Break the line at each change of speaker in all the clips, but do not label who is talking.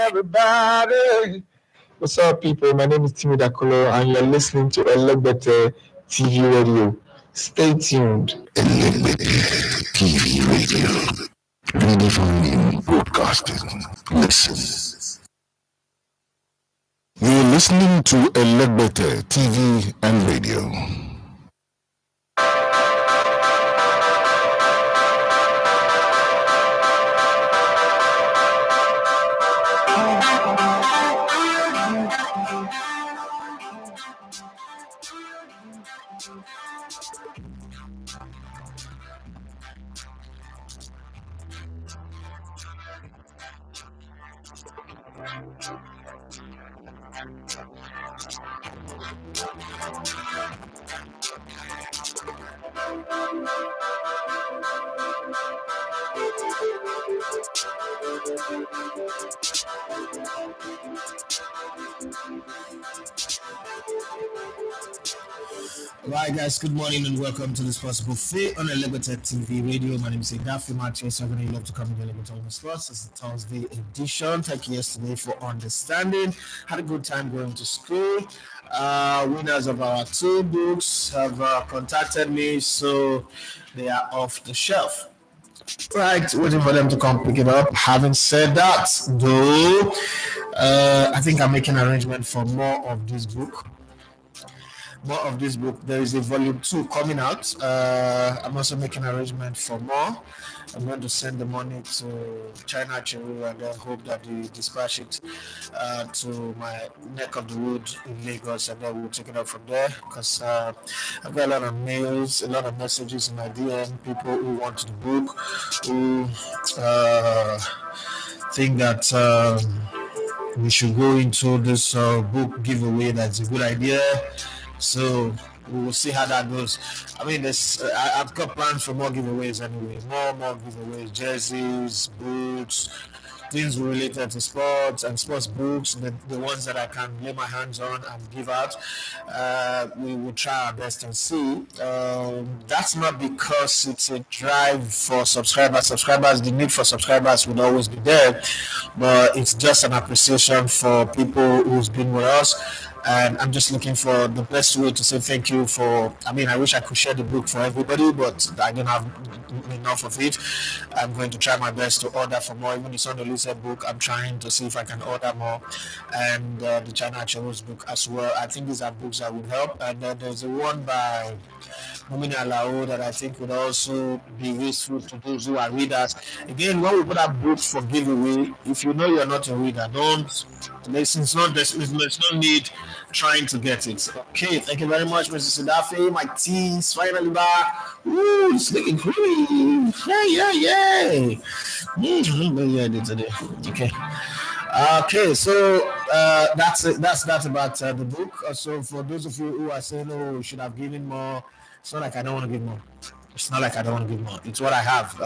everybody. What's up, people? My name is Timmy Dakolo, and you're listening to Elegbete TV Radio. Stay tuned.
Elegbete TV Radio. Redefining broadcasting. Listen. You're listening to Elegbete TV and Radio.
Right, guys, good morning and welcome to this possible fit on Elegbete TV Radio. My name is Daffy Matthews. I'm going to love to come to Elegbete on Sports. It's the Thursday edition. Thank you yesterday for understanding. Had a good time going to school. Winners of our two books have contacted me, so they are off the shelf. Right, waiting for them to come pick it up. Having said that, though, I think I'm making an arrangement for more of this book. There is a volume 2 coming out. I'm also making an arrangement for more. I'm going to send the money to China Cheru and then hope that they dispatch it to my neck of the wood in Lagos, and then we'll take it up from there, because I've got a lot of mails, a lot of messages in my DM, people who want the book, who think that we should go into this book giveaway. That's a good idea. So we will see how that goes. I mean, I've got plans for more giveaways anyway. More giveaways, jerseys, boots, things related to sports and sports books, the ones that I can lay my hands on and give out. We will try our best and see. That's not because it's a drive for subscribers. The need for subscribers will always be there, but it's just an appreciation for people who's been with us. And I'm just looking for the best way to say thank you for. I mean, I wish I could share the book for everybody, but I don't have enough of it. I'm going to try my best to order for more. Even the Sunday Lucid book, I'm trying to see if I can order more. And the China Cheru's book as well. I think these are books that would help. And then there's a one by Mumini Alao that I think would also be useful to those who are readers. Again, when we put up books for giveaway, if you know you're not a reader, there's no need trying to get it. Okay, thank you very much, Mr. Sidafe. My tea is finally back. Ooh, it's looking creamy. Yeah. Today. Okay, so that's it. That's about the book. So for those of you who are saying, "Oh, we should have given more," it's not like I don't want to give more. It's not like I don't want to give more. It's what I have.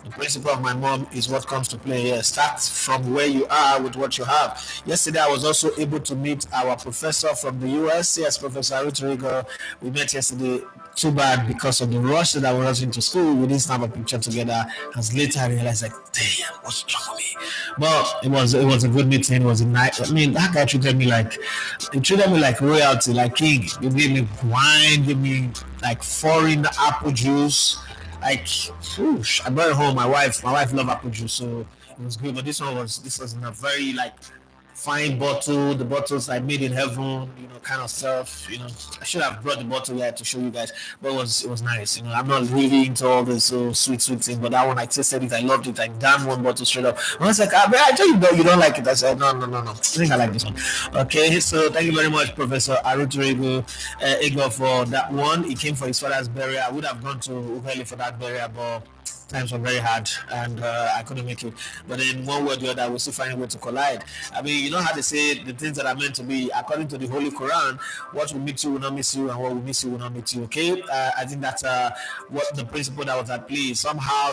The principle of my mom is what comes to play here. Start from where you are with what you have. Yesterday, I was also able to meet our professor from the US. Yes, Professor Aruturigo. We met yesterday. Too bad because of the rush that I was into school. We didn't snap a picture together. As later I realized, like, damn, what's wrong with me? But it was a good meeting. It was a night. I mean, that guy treated me like royalty, like king. He gave me wine, gave me like foreign apple juice. Like, whoosh, I brought it home. My wife loved apple juice, so it was good. But this was in a very like fine bottle. The bottles I made in heaven, kind of stuff. I should have brought the bottle here to show you guys, but it was nice. I'm not really into all this sweet thing, but that one I tasted it, I loved it. I down one bottle straight up. And I was like, I tell you, you don't like it. I said, no. I think I like this one. Okay, so thank you very much, Professor Aruturego Ego, for that one. He came for his father's burial. I would have gone to Ughelli for that burial, but times were very hard and I couldn't make it. But then one way or the other, we still find a way to collide. I mean, you know how they say the things that are meant to be, according to the Holy Quran, what will meet you will not miss you, and what will miss you will not meet you. Okay, I think that's what the principle that was at play. Somehow,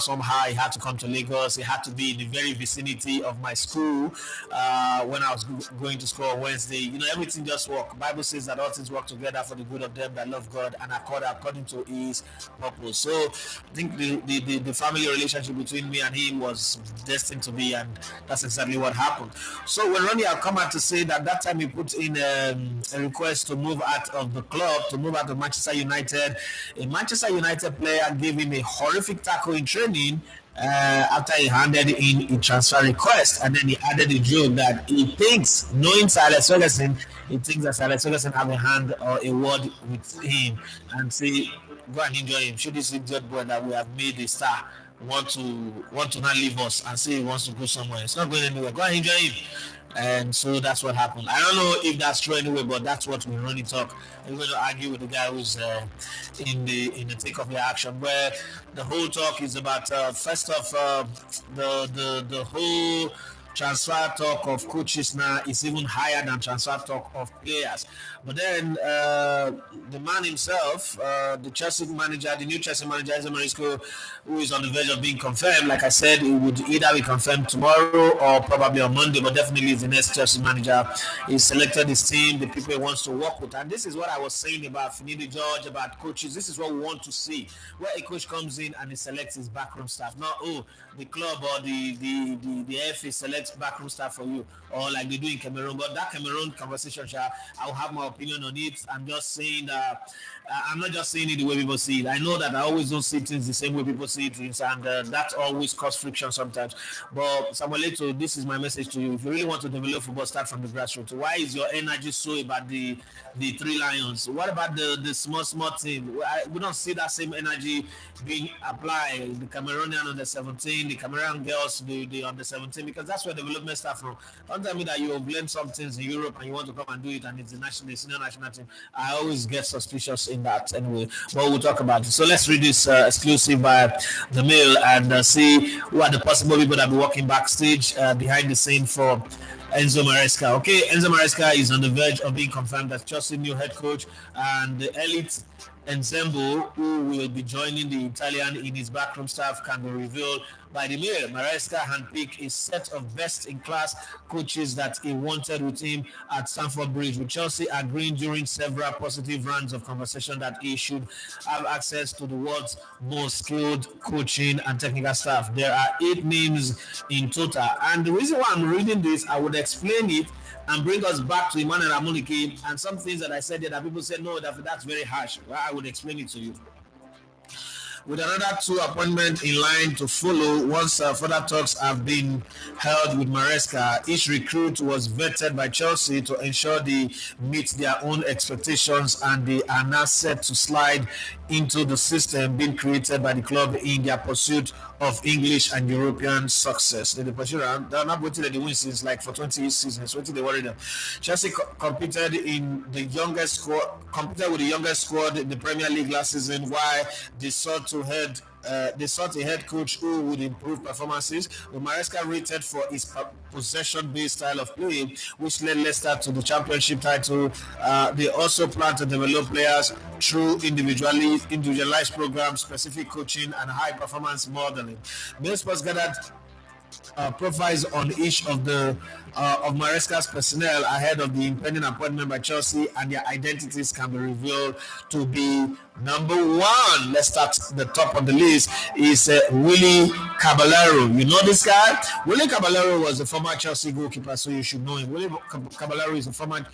he had to come to Lagos. He had to be in the very vicinity of my school when I was going to school on Wednesday. Everything just worked. The Bible says that all things work together for the good of them that love God and according to His purpose. So I think the family relationship between me and him was destined to be, and that's exactly what happened. So when Ronnie had come out to say that time he put in a request to move out of the club, to move out of Manchester United, a Manchester United player gave him a horrific tackle in training after he handed in a transfer request, and then he added a joke that he thinks, knowing Silas Ferguson, he thinks that Silas Ferguson have a hand or a word with him and say, go and enjoy him. Should this idiot boy that we have made a star want to not leave us and say he wants to go somewhere? It's not going anywhere. Go and enjoy him. And so that's what happened. I don't know if that's true anyway, but that's what we really talk. We're going to argue with the guy who's in the thick of the action, where the whole talk is about first off the whole transfer talk of coaches now is even higher than transfer talk of players. But then the man himself, the Chelsea manager, the new Chelsea manager, Enzo Maresca, who is on the verge of being confirmed, like I said, it would either be confirmed tomorrow or probably on Monday, but definitely is the next Chelsea manager. He selected his team, the people he wants to work with. And this is what I was saying about Finidi George, about coaches. This is what we want to see, where a coach comes in and he selects his backroom staff. Not, the club or the FA selects backroom staff for you, or like they do in Cameroon. But that Cameroon conversation, I'll have my opinion on it. I'm just saying that I'm not just saying it the way people see it. I know that I always don't see things the same way people see things, and that always causes friction sometimes. But Samuel Eto'o, this is my message to you. If you really want to develop football, start from the grassroots. Why is your energy so about the Three Lions? What about the small team? We don't see that same energy being applied. The Cameroonian under 17, the Cameroonian girls, the under 17, because that's where development starts from. Don't tell me that you have learned some things in Europe and you want to come and do it, and it's the senior national team. I always get suspicious in that anyway, but we'll talk about it. So let's read this exclusive by the Mail and see who are the possible people that will be working backstage behind the scene for Enzo Maresca. Okay, Enzo Maresca is on the verge of being confirmed as Chelsea new head coach, and the elite ensemble who will be joining the Italian in his backroom staff can be revealed by the Mail. Maresca handpicked a set of best-in-class coaches that he wanted with him at Stamford Bridge, with Chelsea agreeing during several positive rounds of conversation that he should have access to the world's most skilled coaching and technical staff. There are 8 names in total, and the reason why I'm reading this, I would explain it and bring us back to Emmanuel Amunike and some things that I said there that people said, no, that's very harsh. Well, I would explain it to you. With another 2 appointments in line to follow once further talks have been held with Maresca. Each recruit was vetted by Chelsea to ensure they meet their own expectations and they are now set to slide into the system being created by the club in their pursuit of English and European success. They're not waiting at the win since like for 20 seasons. What did they worry them? Chelsea competed with the youngest squad in the Premier League last season, while they sought a head coach who would improve performances. With Maresca rated for his possession-based style of play, which led Leicester to the championship title. They also plan to develop players through individualized programs, specific coaching, and high-performance modeling. Mail Sports gathered profiles on each of Maresca's personnel ahead of the impending appointment by Chelsea, and their identities can be revealed to be number 1. Let's start the top of the list is Willy Caballero. You know this guy? Willy Caballero was a former Chelsea goalkeeper, so you should know him. Willy Caballero is a former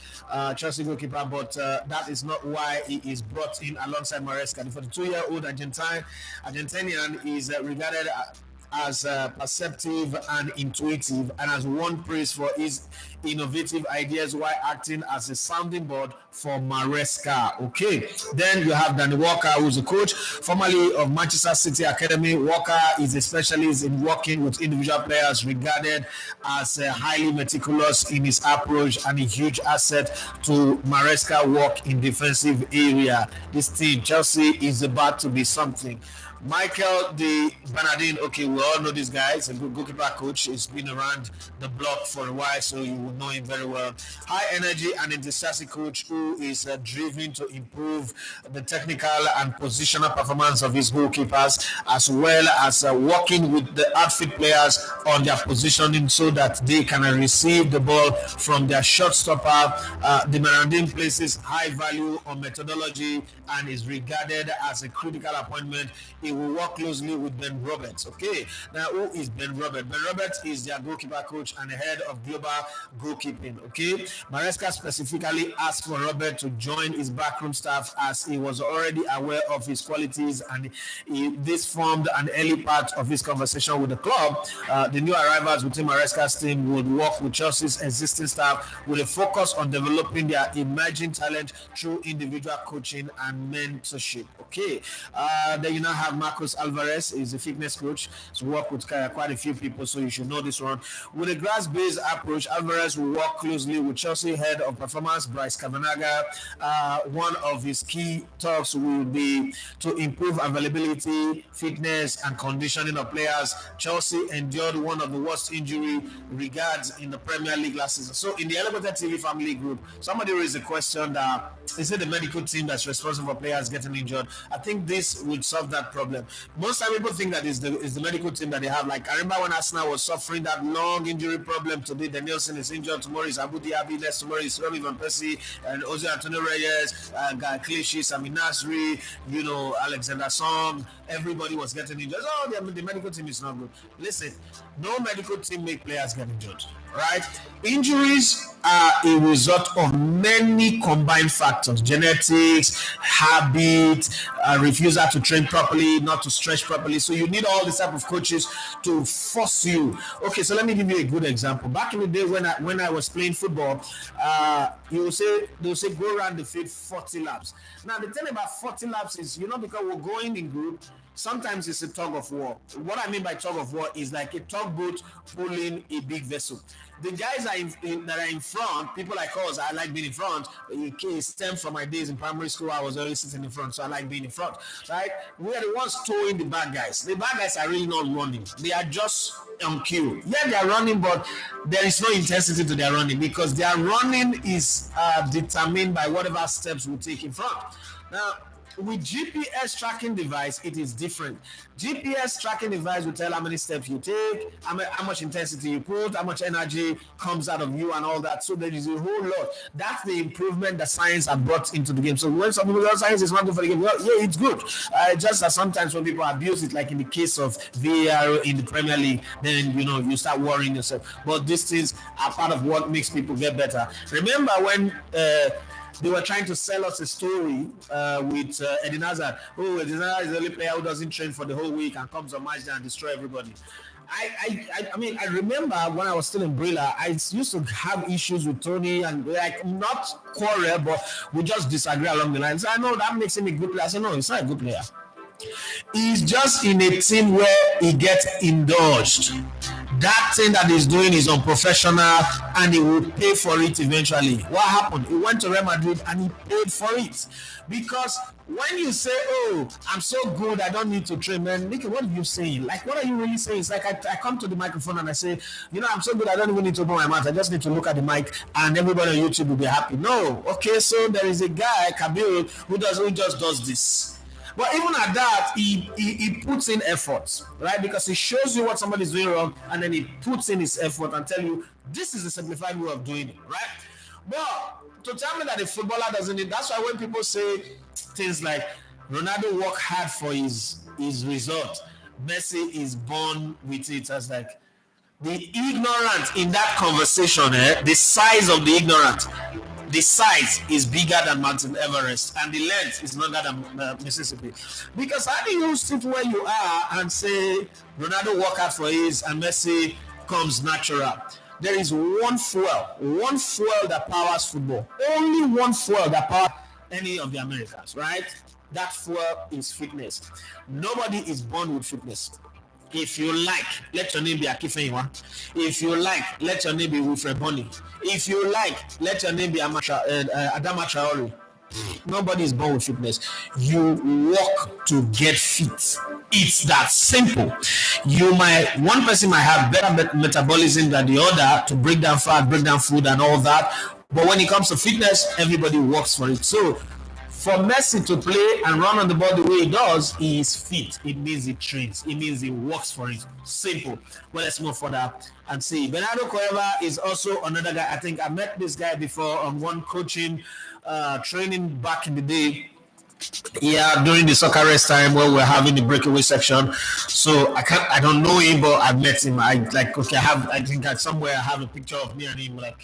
Chelsea goalkeeper, but that is not why he is brought in alongside Maresca. The 42-year-old Argentinian is regarded as perceptive and intuitive, and has won praise for his innovative ideas while acting as a sounding board for Maresca. Okay, then you have Danny Walker, who's a coach formerly of Manchester City Academy. Walker is a specialist in working with individual players, regarded as highly meticulous in his approach and a huge asset to Maresca work in defensive area. This team, Chelsea, is about to be something. Michael De Bernardin, okay, we all know this guy. He's a good goalkeeper coach. He's been around the block for a while, so you will know him very well. High energy and enthusiastic coach who is driven to improve the technical and positional performance of his goalkeepers, as well as working with the outfield players on their positioning so that they can receive the ball from their shot stopper. De Bernardin places high value on methodology and is regarded as a critical appointment he will work closely with Ben Roberts. Okay, now who is Ben Roberts? Ben Roberts is their goalkeeper coach and the head of global goalkeeping. Okay, Maresca specifically asked for Robert to join his backroom staff as he was already aware of his qualities, and this formed an early part of his conversation with the club. The new arrivals within Maresca's team would work with Chelsea's existing staff with a focus on developing their emerging talent through individual coaching and mentorship. Okay, then you now have Marcos Alvarez, is a fitness coach. So work with quite a few people, so you should know this one. With a grass-based approach, Alvarez will work closely with Chelsea head of performance Bryce Kavanaga. One of his key talks will be to improve availability, fitness, and conditioning of players. Chelsea endured one of the worst injury regards in the Premier League last season. So in the Elevated TV family group, somebody raised a question that is it the medical team that's responsible for players getting injured? I think this would solve that problem. Most time people think that is the medical team that they have. Like I remember when Arsenal was suffering that long injury problem today, Danielson is injured, tomorrow is Abu Dhabi, next tomorrow is Robin Van Persie, and Jose Antonio Reyes, Guy Clichy, Sami Nasri, Alexander Song. Everybody was getting injured. Oh, the medical team is not good. Listen, no medical team make players get injured, right? Injuries are a result of many combined factors: genetics, habit, refusal to train properly, not to stretch properly. So you need all this type of coaches to force you. Okay, so let me give you a good example. Back in the day when I was playing football, they'll say go around the field 40 laps. Now the thing about 40 laps is, because we're going in group, sometimes it's a tug of war. What I mean by tug of war is like a tugboat pulling a big vessel. The guys that are in front, people like us, I like being in front. It stems from my days in primary school. I was always sitting in front, so I like being in front, right? We are the ones towing the bad guys. The bad guys are really not running. They are just on cue. Yeah, they are running, but there is no intensity to their running because their running is determined by whatever steps we take in front. Now, with GPS tracking device, it is different. GPS tracking device will tell how many steps you take, how much intensity you put, how much energy comes out of you and all that. So there is a whole lot. That's the improvement that science has brought into the game. So when some people say science is not good for the game, well, yeah, it's good. Just that sometimes when people abuse it, like in the case of VAR in the Premier League, then, you start worrying yourself. But these things are part of what makes people get better. Remember when they were trying to sell us a story with Eden Hazard. Oh, Eden Hazard is the only player who doesn't train for the whole week and comes on match day and destroy everybody. I remember when I was still in Brilla, I used to have issues with Tony and not quarrel, but we just disagree along the lines. I know that makes him a good player. I said, no, he's not a good player. He's just in a team where he gets indulged. That thing that he's doing is unprofessional and he will pay for it eventually. What happened? He went to Real Madrid and he paid for it. Because when you say, oh, I'm so good, I don't need to train, man, Nicky, what are you saying? Like, what are you really saying? It's like I come to the microphone and I say, I'm so good, I don't even need to open my mouth. I just need to look at the mic and everybody on YouTube will be happy. No. Okay, so there is a guy, Kabir, who just does this. But even at that, he puts in effort, right? Because he shows you what somebody's doing wrong, and then he puts in his effort and tell you, this is a simplified way of doing it, right? But to tell me that the footballer doesn't need, that's why when people say things like, Ronaldo worked hard for his result, Messi is born with it, as like, the ignorant in that conversation, the size of the ignorant, the size is bigger than Mountain Everest and the length is longer than Mississippi. Because how do you sit where you are and say Ronaldo worked hard for his and Messi comes natural? There is one fuel that powers football. Only one fuel that powers any of the Americans, right? That fuel is fitness. Nobody is born with fitness. If you like, let your name be Akifenwa. If you like, let your name be Wilfred Bonny. If you like, let your name be Adama Traore. Nobody is born with fitness. You work to get fit. It's that simple. One person might have better metabolism than the other to break down fat, break down food and all that. But when it comes to fitness, everybody works for it. So for Messi to play and run on the ball the way he does, he is fit. It means he trains. It means he works for it. Simple. Well, let's move further and see. Bernardo Cueva is also another guy. I think I met this guy before on one coaching training back in the day. Yeah, during the soccer rest time when we're having the breakaway section. So I don't know him, but I've met him. I think that somewhere I have a picture of me and him, like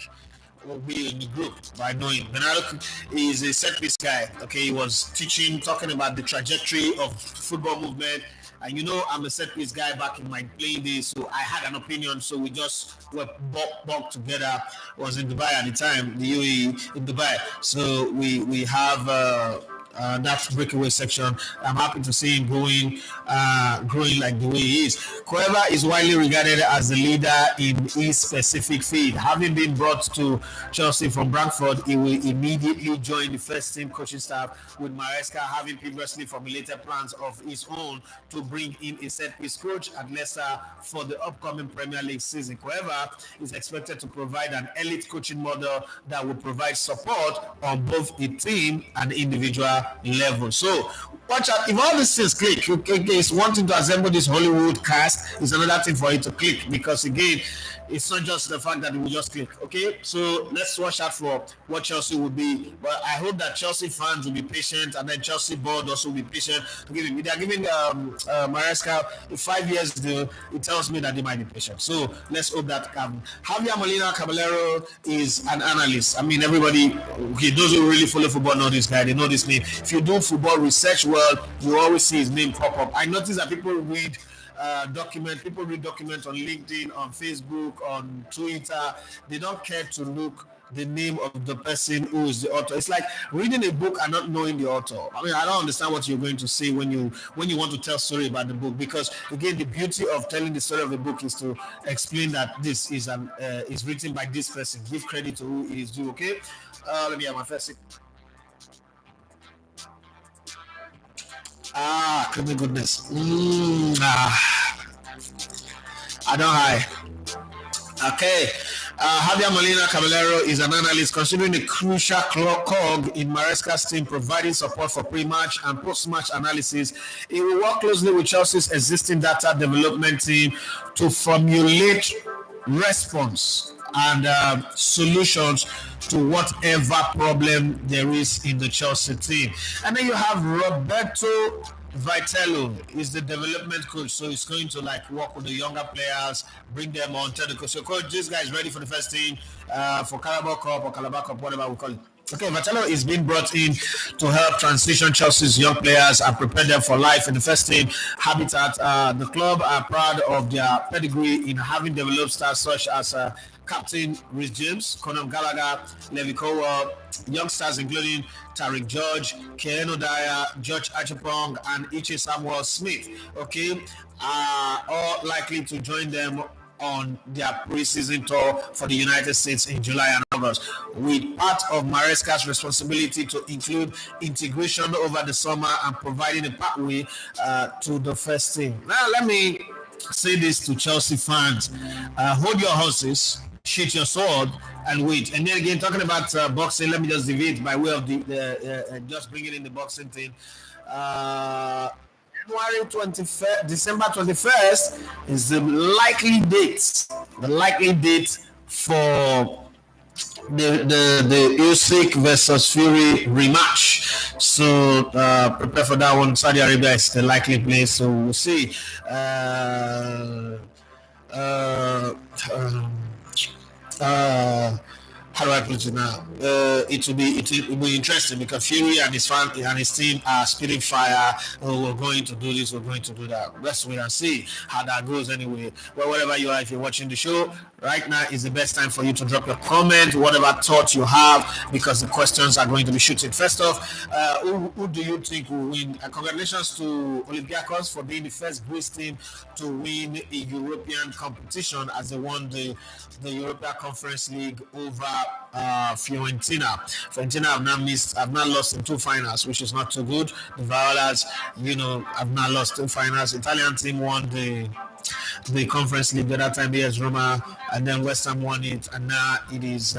we'll be in the group, but I know him. Bernardo is a set piece guy. Okay, he was teaching, talking about the trajectory of football movement. And I'm a set piece guy back in my playing days, so I had an opinion. So we just were bunked together. I was in Dubai at the time, the UAE in Dubai. So we have that breakaway section. I'm happy to see him growing like the way he is. Cueva is widely regarded as the leader in his specific field. Having been brought to Chelsea from Brentford, he will immediately join the first team coaching staff, with Maresca having previously formulated plans of his own to bring in a set-piece coach at Leicester for the upcoming Premier League season. Cueva is expected to provide an elite coaching model that will provide support on both a team and individual level. So watch out. If all these things click, it's one thing to assemble this Hollywood cast, it's another thing for it to click, because again, it's not just the fact that it will just click. Okay, so let's watch out for what Chelsea will be. But I hope that Chelsea fans will be patient, and then Chelsea board also will be patient to give him. They are giving Maresca a 5 years deal. It tells me that they might be patient. So let's hope that Javier Molina Caballero is an analyst. I mean, everybody, okay, those who really follow football know this guy. They know this name. If you do football research well, you always see his name pop up. I notice that people read documents on LinkedIn, on Facebook, on Twitter. They don't care to look the name of the person who is the author. It's like reading a book and not knowing the author. I mean, I don't understand what you're going to say when you want to tell a story about the book, because again, the beauty of telling the story of the book is to explain that this is is written by this person. Give credit to who it is due. Okay, let me have my first sip. My goodness. I don't hide. Okay. Javier Molina Caballero is an analyst considering a crucial cog in Maresca's team, providing support for pre-match and post-match analysis. He will work closely with Chelsea's existing data development team to formulate response and solutions to whatever problem there is in the Chelsea team. And then you have Roberto Vitello is the development coach, so he's going to work with the younger players, bring them on, tell the coach, so coach, this guy is ready for the first team for Carabao Cup or Calabar Cup, whatever we call it. Okay, Vitello is being brought in to help transition Chelsea's young players and prepare them for life in the first team habitat. The club are proud of their pedigree in having developed stars such as Captain Rhys James, Conor Gallagher, Levi Colwell, youngsters including Tariq George, Keanu Dyer, George Achipong, and Ichi Samuel Smith. Okay, all likely to join them on their pre-season tour for the United States in July and August, with part of Maresca's responsibility to include integration over the summer and providing a pathway to the first team. Now, let me say this to Chelsea fans: hold your horses, sheath your sword, and wait. And then again, talking about boxing, let me just deviate by way of just bringing in the boxing thing. January 21st, December 21st is the likely date. The likely date for the Usyk versus Fury rematch. So prepare for that one. Saudi Arabia is the likely place. So we'll see. How do I put it now? It will be interesting because Fury and his team are spitting fire. Oh, we're going to do this, we're going to do that. Let's wait and see how that goes anyway. Well, wherever you are, if you're watching the show, right now is the best time for you to drop your comment, whatever thoughts you have, because the questions are going to be shooting. First off, who do you think will win? Congratulations to Olympiacos for being the first Greece team to win a European competition, as they won the European Conference League over Fiorentina. Fiorentina have not lost in two finals, which is not too good. The Violas, have not lost two finals. Italian team won the Conference League the other time, AS Roma, and then West Ham won it, and now it is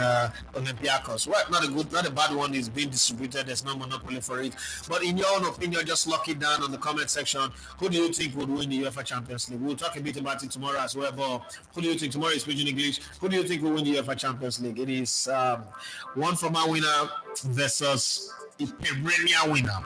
Olympiacos. Well, not a bad one. It's being distributed. There's no monopoly for it. But in your own opinion, just lock it down on the comment section. Who do you think would win the UEFA Champions League? We'll talk a bit about it tomorrow as well. But who do you think, tomorrow is speaking English, who do you think will win the UEFA Champions League? It is one former winner versus a perennial winner.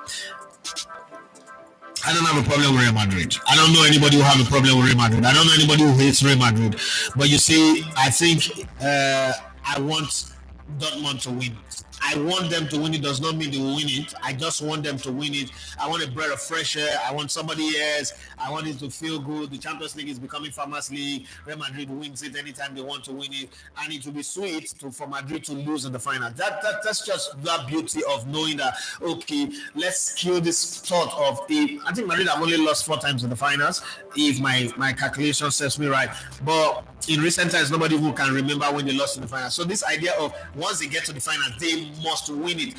I don't have a problem with Real Madrid. I don't know anybody who have a problem with Real Madrid. I don't know anybody who hates Real Madrid. But you see, I think I want Dortmund to win. I want them to win it does not mean they will win it. I just want them to win it. I want a breath of fresh air. I want somebody else. I want it to feel good. The Champions League is becoming Farmers League. Real Madrid wins it anytime they want to win it. And it will be sweet for Madrid to lose in the final. That's just the beauty of knowing that, okay, let's kill this thought of I think Madrid have only lost 4 times in the finals, if my calculation serves me right. But in recent times, nobody who can remember when they lost in the final. So this idea of once they get to the final, they must win it.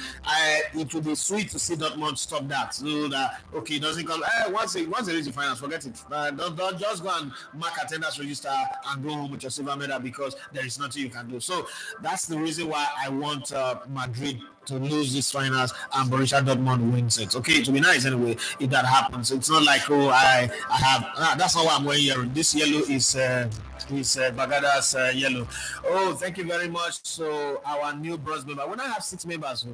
It would be sweet to see Dortmund stop that. So that, okay, it doesn't come. Once they reach the finals, forget it. Don't just go and mark attendance register and go home with your silver medal because there is nothing you can do. So that's the reason why I want Madrid to lose this finals and Borussia Dortmund wins it. Okay, it will be nice anyway if that happens. It's not like, oh, I have. That's not why I'm wearing yellow. This yellow is Bagada's yellow. Oh, thank you very much. So our new bros member. We now have 6 members.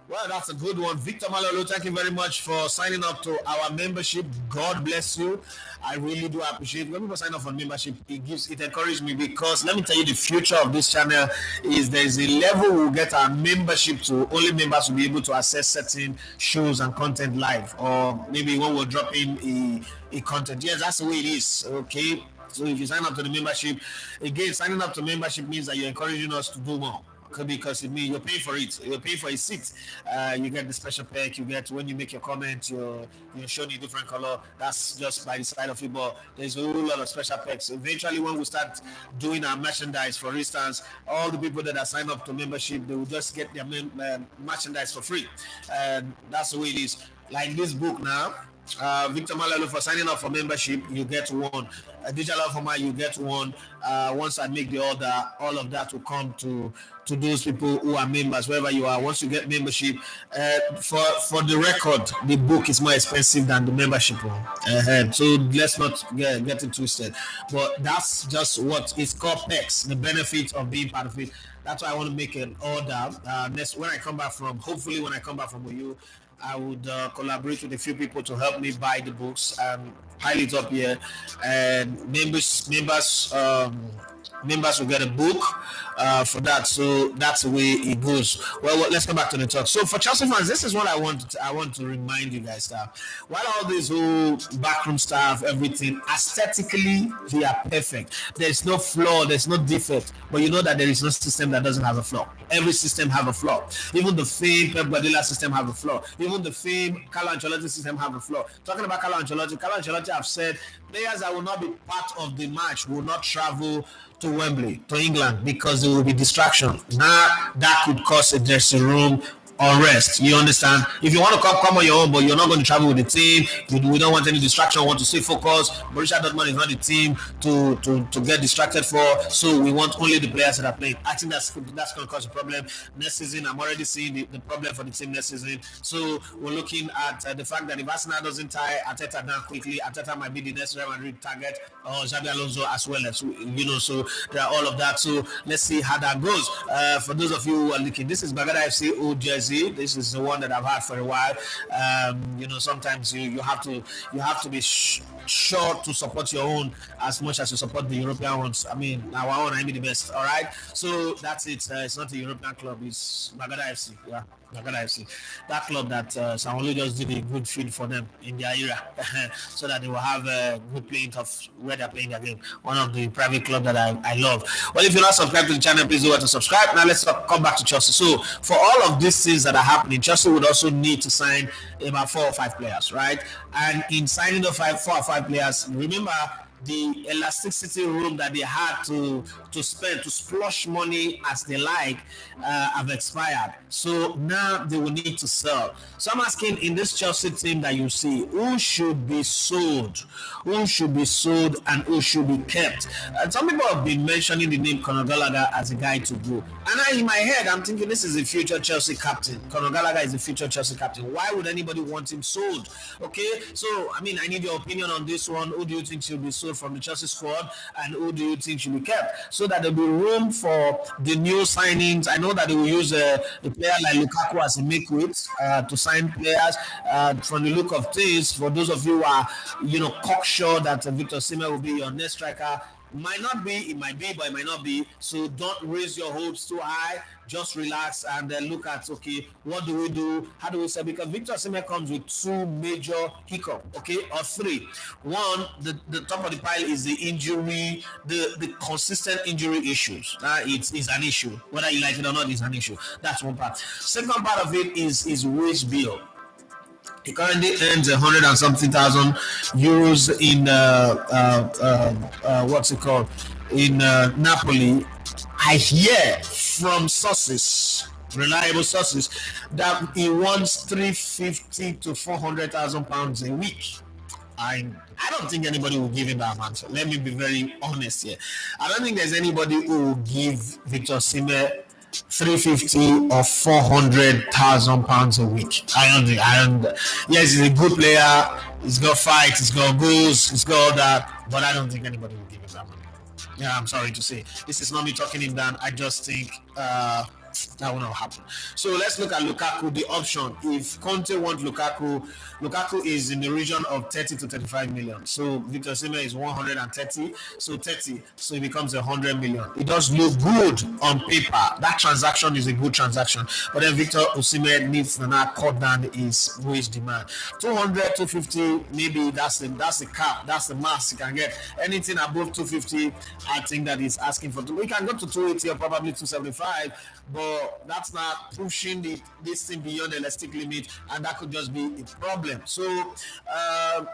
Well, that's a good one. Victor Malolo, thank you very much for signing up to our membership. God bless you. I really do appreciate it. When people sign up for membership, it encourages me because let me tell you, the future of this channel is there's a level we'll get our membership to. Only members will be able to access certain shows and content live, or maybe when we're dropping a content. Yes, that's the way it is. Okay. So if you sign up to the membership, again, signing up to membership means that you're encouraging us to do more. Because it means you're paying for it. You're paying for a seat. You get the special perk. You get when you make your comment, you're shown a different color. That's just by the side of it. But there's a whole lot of special perks. Eventually, when we start doing our merchandise, for instance, all the people that are signed up to membership, they will just get their merchandise for free. And that's the way it is. Like this book now. Victor Malalo, for signing up for membership, you get one. Digital format, you get one. Once I make the order, all of that will come to those people who are members, wherever you are. Once you get membership, for the record, the book is more expensive than the membership one. So let's not get it twisted. But that's just what is called perks, the benefit of being part of it. That's why I want to make an order. When I come back from you, I would collaborate with a few people to help me buy the books and pile it up here. And members will get a book for that. So that's the way it goes. Well, let's come back to the talk. So for Chelsea fans, this is what I want to remind you guys that while all this whole backroom stuff, everything, aesthetically, they are perfect. There's no flaw, there's no defect. But you know that there is no system that doesn't have a flaw. Every system have a flaw. Even the famed Pep Guardiola system have a flaw. Even the famed Carlo Ancelotti system have a flaw. Talking about Carlo Ancelotti have said players that will not be part of the match will not travel to Wembley, to England, because there will be distraction. Now that could cause a dressing room unrest. You understand? If you want to come on your own, but you're not going to travel with the team, we don't want any distraction. We want to stay focused. Borussia Dortmund is not the team to get distracted for. So we want only the players that are playing. I think that's going to cause a problem next season. I'm already seeing the problem for the team next season. So we're looking at the fact that if Arsenal doesn't tie Arteta down quickly, Arteta might be the next Real Madrid target, or Xabi Alonso as well as So there are all of that. So let's see how that goes. For those of you who are looking, this is Bagada FC old jersey. This is the one that I've had for a while. Sometimes you have to be sure to support your own as much as you support the European ones. I mean, our own, I mean the best. All right. So that's it. It's not a European club. It's Bagada FC. Yeah. Bagada FC, that club that Sanwo-Olu just did a good feed for them in their era, so that they will have a good playing of where they're playing their game. One of the private clubs that I love. Well, if you're not subscribed to the channel, please do want to subscribe. Now let's come back to Chelsea. So for all of these things that are happening, Chelsea would also need to sign about 4 or 5 players, right? And in signing the 4 or 5 players, remember the elasticity room that they had to spend, to splosh money as they like, have expired. So now they will need to sell. So I'm asking, in this Chelsea team that you see, who should be sold? Who should be sold and who should be kept? Some people have been mentioning the name Conor Gallagher as a guy to go. And in my head, I'm thinking this is the future Chelsea captain. Conor Gallagher is the future Chelsea captain. Why would anybody want him sold? Okay, so I mean, I need your opinion on this one. Who do you think should be sold from the Chelsea squad, and who do you think should be kept, so that there'll be room for the new signings. I know that they will use a player like Lukaku as a make weight to sign players. From the look of things, for those of you who are, cocksure that Victor Osimhen will be your next striker, might not be, it might be, but it might not be. So don't raise your hopes too high. Just relax and then look at, okay, what do we do? How do we say? Because Victor Osimhen comes with two major hiccups, okay, or three. One, the top of the pile is the injury, the consistent injury issues. It's an issue. Whether you like it or not, it's an issue. That's one part. Second part of it is wage bill. He currently earns 100 and something thousand euros in what's it called, in Napoli. I hear from sources, reliable sources, that he wants 350 to 400,000 pounds a week. I don't think anybody will give him that amount. Let me be very honest here. I don't think there's anybody who will give Victor Osimhen 350 or 400,000 pounds a week. I don't think. Yes, he's a good player. He's got fights. He's got goals. He's got all that. But I don't think anybody will give him that money. Yeah, I'm sorry to say. This is not me talking him down. I just think that will not happen. So let's look at Lukaku, the option. If Conte wants Lukaku is in the region of 30 to 35 million. So Victor Osimhen is 130. So 30. So it becomes 100 million. It does look good on paper. That transaction is a good transaction. But then Victor Osimhen needs to now cut down his wage demand. 200, 250, maybe that's the cap. That's the max you can get. Anything above 250, I think that is asking for. We can go to 280 or probably 275. But that's not pushing this thing beyond the elastic limit, and that could just be a problem. So I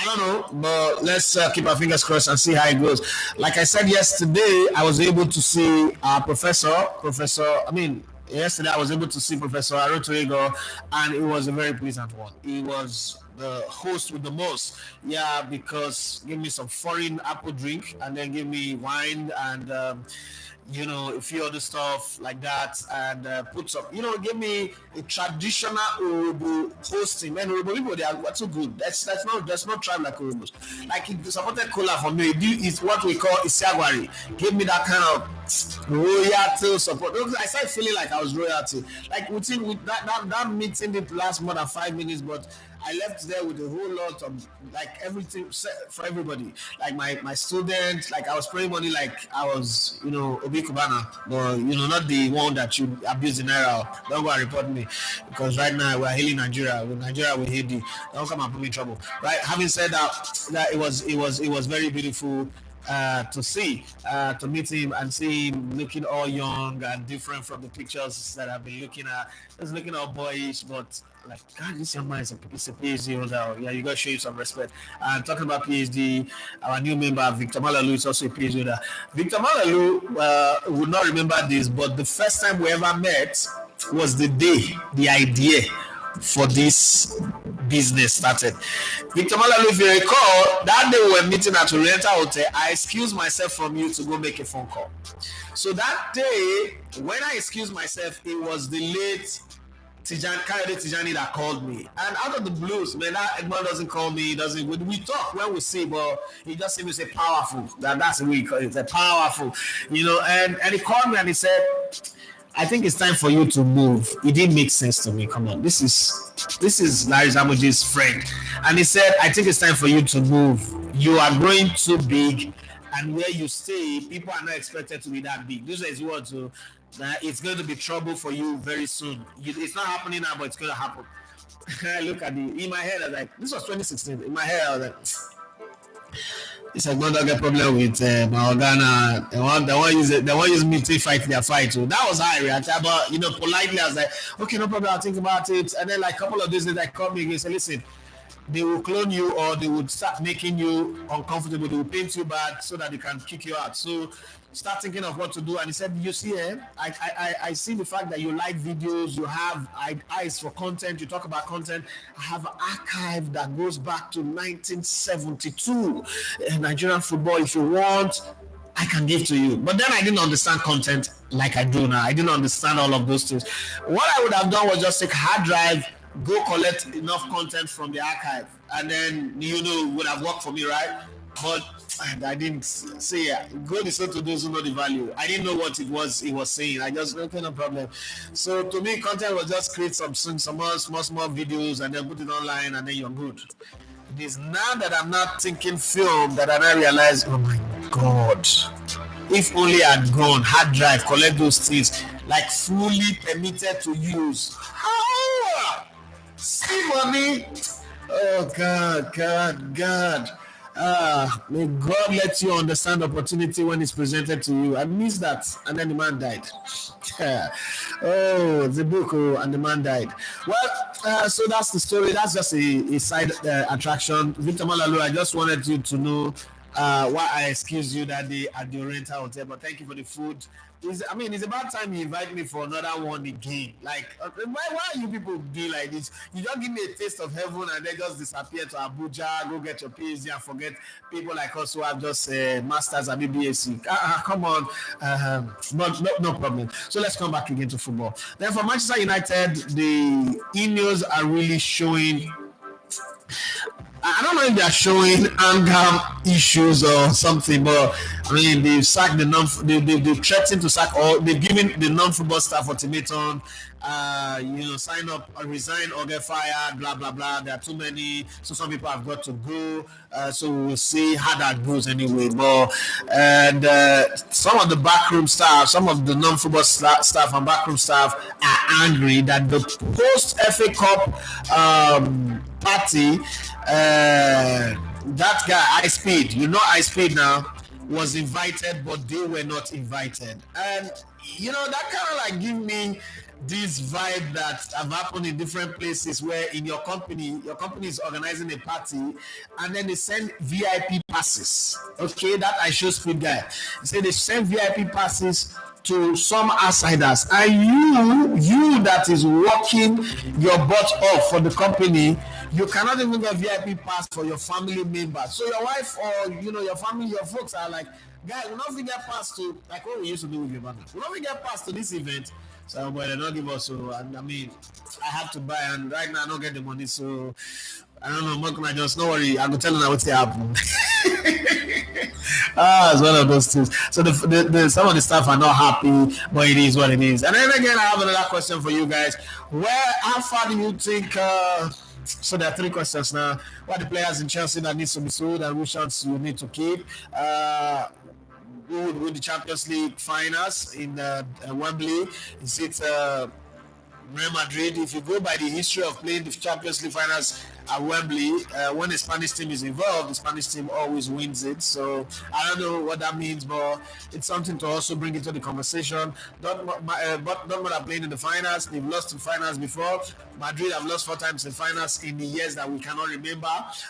don't know, but let's keep our fingers crossed and see how it goes. Like I said yesterday, I was able to see yesterday I was able to see Professor Arotoego, and it was a very pleasant one. He was the host with the most, because give me some foreign apple drink and then give me wine and a few other stuff like that, and put some, give me a traditional Urubu hosting. Man, Urubu people, they are too good. That's not tribe like Urubus. Like, he supported cola for me. It's what we call Isiagwari. Give me that kind of royalty support. I started feeling like I was royalty. Like, with that meeting didn't last more than 5 minutes, but I left there with a whole lot of, like, everything for everybody. Like my students, like I was spraying money like I was, Obi Kubana, but not the one that you abuse the naira. Don't go and report me, because right now we're hailing Nigeria. With Nigeria, we hate you. Don't come and put me in trouble. Right? Having said that it was very beautiful to see, to meet him and see him looking all young and different from the pictures that I've been looking at. Just looking all boyish, but like, God, this young man is a PhD holder. Yeah, you got to show you some respect. And talking about PhD, our new member, Victor Malalu, is also a PhD holder. Victor Malalu would not remember this, but the first time we ever met was the day the idea for this business started. Victor Malalu, if you recall, that day we were meeting at Oriental Hotel, I excused myself from you to go make a phone call. So that day, when I excused myself, it was the late Tijani that called me. And out of the blues, man, that Edmond doesn't call me, we talk when we see, but he just seems to say powerful. That's the way he calls it, it's powerful, and he called me and he said, I think it's time for you to move. It didn't make sense to me. Come on, this is Larry Zamoji's friend, and he said, I think it's time for you to move. You are growing too big, and where you stay, people are not expected to be that big. This is what to. It's going to be trouble for you very soon. It's not happening now, but it's going to happen. I look at in my head, I was like, this was 2016. In my head, I was like, this is not a problem with my Organa. They want use me to fight their fight. So that was how I reacted. But politely, I was like, okay, no problem. I'll think about it. And then, like, a couple of days later, they called me again and said, listen, they will clone you, or they would start making you uncomfortable. They will paint you bad so that they can kick you out. So start thinking of what to do. And he said, you see, I see the fact that you like videos, you have eyes for content, you talk about content. I have an archive that goes back to 1972 Nigerian football. If you want, I can give to you. But then I didn't understand content like I do now. I didn't understand all of those things. What I would have done was just take a hard drive, go collect enough content from the archive, and then would have worked for me, right? but I didn't say gold is sold to those who know the value. I didn't know what it was he was saying. I just okay, no problem. So to me, content was just create some small videos and then put it online and then you're good. It is now that I'm not thinking film that I now realize, oh my god, if only I'd gone hard drive, collect those things, like fully permitted to use. How? See money? Oh God. May God let you understand opportunity when it's presented to you. I missed that, and then the man died. Oh, the book, and the man died. Well, so that's the story. That's just a side attraction. Victor Malalu, I just wanted you to know why I excused you that day at the Oriental Hotel. But thank you for the food. It's about time you invite me for another one again. Like, why are you people doing like this? You just give me a taste of heaven and then just disappear to Abuja, go get your PhD and forget people like us who have just masters and BBSc. Come on, no problem. So let's come back again to football. Then for Manchester United, the Ineos are really showing. I don't know if they're showing anger issues or something, but they've sacked they've threatened to sack, or they've given the non-football staff ultimatum, sign up or resign or get fired, blah blah blah. There are too many, so some people have got to go. So we'll see how that goes anyway. But some of the backroom staff, some of the non-football staff and backroom staff are angry that the post-FA Cup party, that guy High Speed, High Speed now, was invited, but they were not invited. And that kind of like give me this vibe that have happened in different places where in your company is organizing a party and then they send VIP passes. Okay, that I show Speed guy. They say they send VIP passes to some outsiders, and you that is working your butt off for the company, you cannot even get VIP pass for your family members. So your wife or your family, your folks are like, guy, we're not get pass to, like what we used to do with your mother. We're not get pass to this event. So boy, they don't give us. So and I have to buy, and right now I don't get the money. So I don't know. What can I just? No worry, I go tell them what's happening. It's one of those things. So the some of the staff are not happy, but it is what it is. And then again, I have another question for you guys. How far do you think? So there are three questions now. What are the players in Chelsea that needs to be sold, and which ones you need to keep? Who would win the Champions League finals in Wembley? Is it Real Madrid? If you go by the history of playing the Champions League finals at Wembley, when the Spanish team is involved, the Spanish team always wins it. So I don't know what that means, but it's something to also bring into the conversation. Dortmund are playing in the finals. They've lost in finals before. Madrid have lost 4 times in finals in the years that we cannot remember.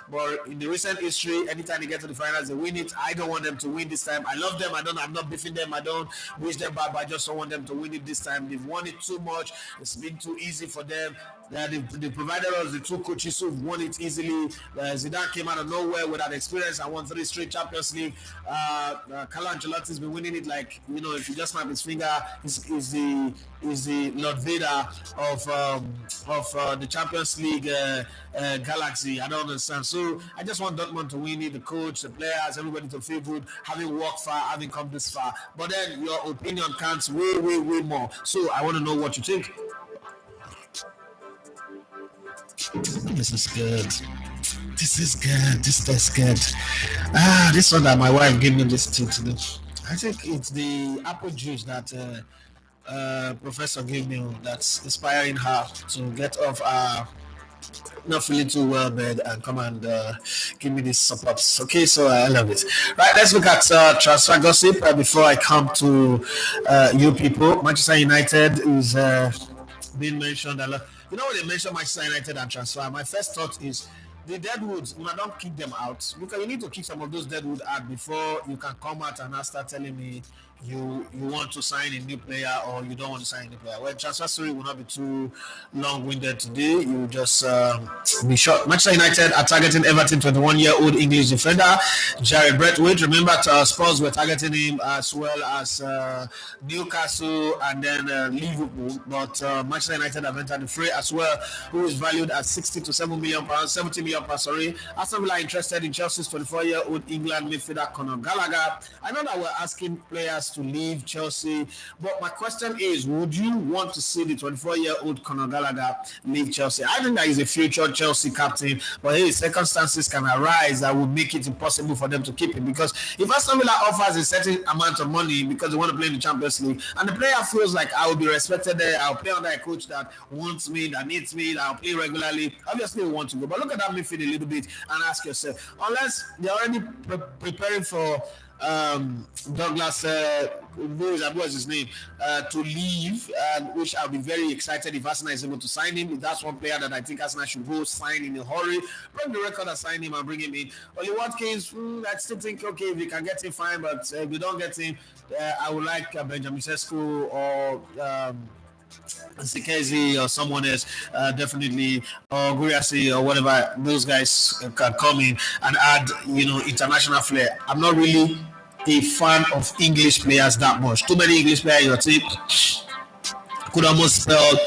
But in the recent history, anytime they get to the finals, they win it. I don't want them to win this time. I love them. I'm not beefing them. I don't wish them bad, but I just don't want them to win it this time. They've won it too much. It's been too easy for them. They provided us the 2 coaches who won it easily. Zidane came out of nowhere with that experience and won 3 straight Champions League. Carlo Ancelotti's been winning it like, if you just snap his finger, is the Lord Vader of the Champions League galaxy. I don't understand. So I just want Dortmund to win it, the coach, the players, everybody to feel good, having walked far, having come this far. But then your opinion counts way, way, way more. So I want to know what you think. This is good. This is good. This one that my wife gave me this thing to do. I think it's the apple juice that Professor gave me that's inspiring her to get off not feeling too well bed and come and give me this support. Okay, so I love it. Right, let's look at transfer gossip before I come to you people. Manchester United is being mentioned a lot. When they mention Manchester United and transfer, my first thought is the deadwoods. Don't kick them out, because you need to kick some of those deadwood out before you can come out and start telling me you want to sign a new player or you don't want to sign a new player. Well, transfer story will not be too long-winded today. You will just be short. Manchester United are targeting Everton 21-year-old English defender Jared Braithwaite. Remember, Spurs were targeting him as well as Newcastle and then Liverpool. But Manchester United have entered the fray as well, who is valued at 60 to 7 million pounds, 70 million pounds. Sorry, Aston Villa are interested in Chelsea's 24-year-old England midfielder Conor Gallagher. I know that we're asking players to leave Chelsea, but my question is, would you want to see the 24-year-old Conor Gallagher leave Chelsea? I think that he's a future Chelsea captain, but hey, circumstances can arise that will make it impossible for them to keep him, because if Aston Villa offers a certain amount of money because they want to play in the Champions League and the player feels like I will be respected there, I'll play under a coach that wants me, that needs me, that I'll play regularly, obviously we want to go. But look at that midfield a little bit and ask yourself, unless they're already preparing for Douglas, what's his name, to leave, which I'll be very excited if Arsenal is able to sign him. That's one player that I think Arsenal should go sign in a hurry. Break the record and sign him and bring him in. Oli Watkins, I still think, okay, if we can get him, fine, but if we don't get him, I would like Benjamin Sesko or Sikezi or someone else, definitely, or Guriasi or whatever. Those guys can come in and add, international flair. I'm not really a fan of English players that much. Too many English players in your team could almost spell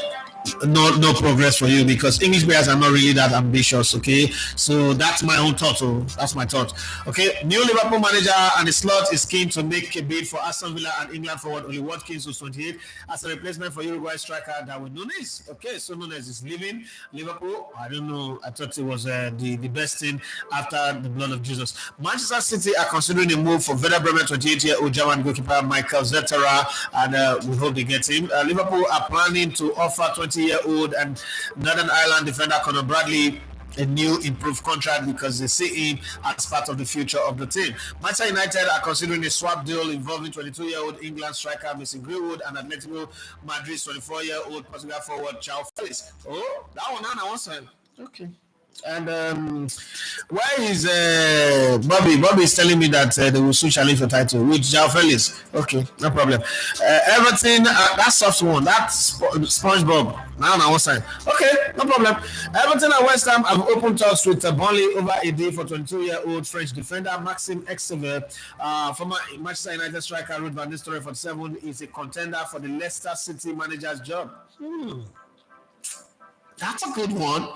no progress for you, because English players are not really that ambitious. Okay, so that's my own thought. That's my thought. Okay, new Liverpool manager and the slot is keen to make a bid for Aston Villa and England forward Oli Watkins, who's 28, as a replacement for Uruguay striker Darwin Núñez. Okay, so Núñez is leaving Liverpool. I don't know. I thought it was the best thing after the blood of Jesus. Manchester City are considering a move for Werder Bremen 28-year-old German goalkeeper Michael Zetterer, and we hope they get him. Liverpool are planning to offer 20-year-old and Northern Ireland defender Conor Bradley a new improved contract because they see him as part of the future of the team. Manchester United are considering a swap deal involving 22-year-old England striker Mason Greenwood and Atletico Madrid's 24-year-old Portugal forward João Felix. Oh, that one I want to. Okay. And why is Bobby? Bobby is telling me that they will soon challenge for title with João Felix. Okay, no problem. Everton, that soft one, that SpongeBob. Now on one side. Okay, no problem. Everton and West Ham have opened talks with Burnley over a deal for 22-year-old French defender Maxime Exever. Former Manchester United striker Ruud van Nistelrooy, 47, is a contender for the Leicester City manager's job. That's a good one.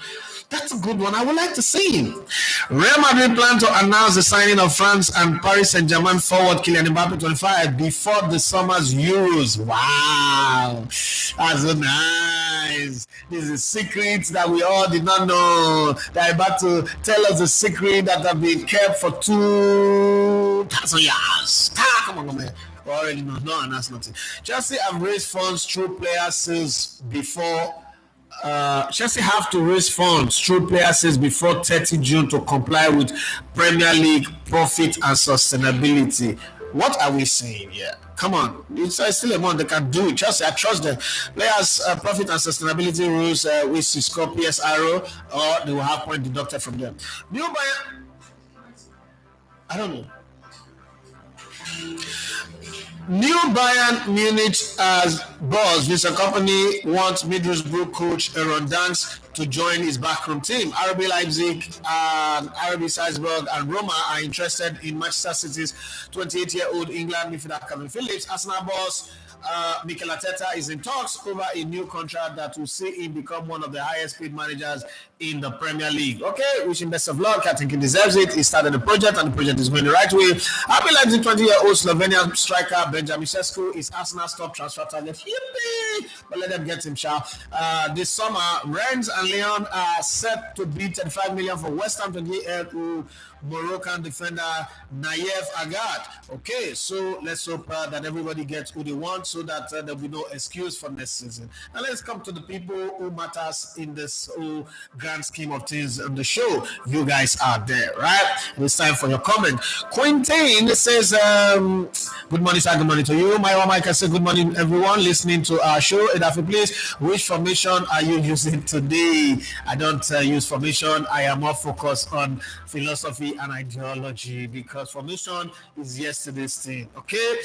That's a good one. I would like to see him. Real Madrid plan to announce the signing of France and Paris Saint-Germain forward Kylian Mbappe 25 before the summer's Euros. Wow. That's so nice. This is a secret that we all did not know. They're about to tell us a secret that have been kept for 2,000 years. Come on, man. We already know. No, and that's nothing. Chelsea have raised funds through player sales before. Chelsea have to raise funds through player sales before 30 June to comply with Premier League profit and sustainability. What are we saying here? Come on, it's still a month they can do it. Chelsea, I trust them. Players profit and sustainability rules, which is called PSRO, or they will have point deducted from them. New Bayern, I don't know. New Bayern Munich as boss, Mr. Company wants Middlesbrough coach Aaron Dance to join his backroom team. RB Leipzig, RB Salzburg, and Roma are interested in Manchester City's 28-year-old England midfielder Calvin Phillips. Arsenal boss Mikel Arteta is in talks over a new contract that will see him become one of the highest paid managers in the Premier League. Okay, wish him best of luck. I think he deserves it. He started the project and the project is going the right way. RB Leipzig 20-year-old Slovenian striker Benjamin Sesko is Arsenal's top transfer target. Yippee! But let them get him, shall. This summer, Rennes and Lyon are set to bid 35 million for West Ham 28-year-old Moroccan defender Nayef Agad. Okay, so let's hope that everybody gets who they want. so that there'll be no excuse for next season. Now let's come to the people who matters in this whole grand scheme of things on the show. You guys are there, right? It's time for your comment. Quentin says, good morning, sir. Good morning to you. My own Mike, I say good morning, everyone listening to our show. Edafi, please, which formation are you using today? I don't use formation. I am more focused on philosophy and ideology because formation is yesterday's thing. Okay.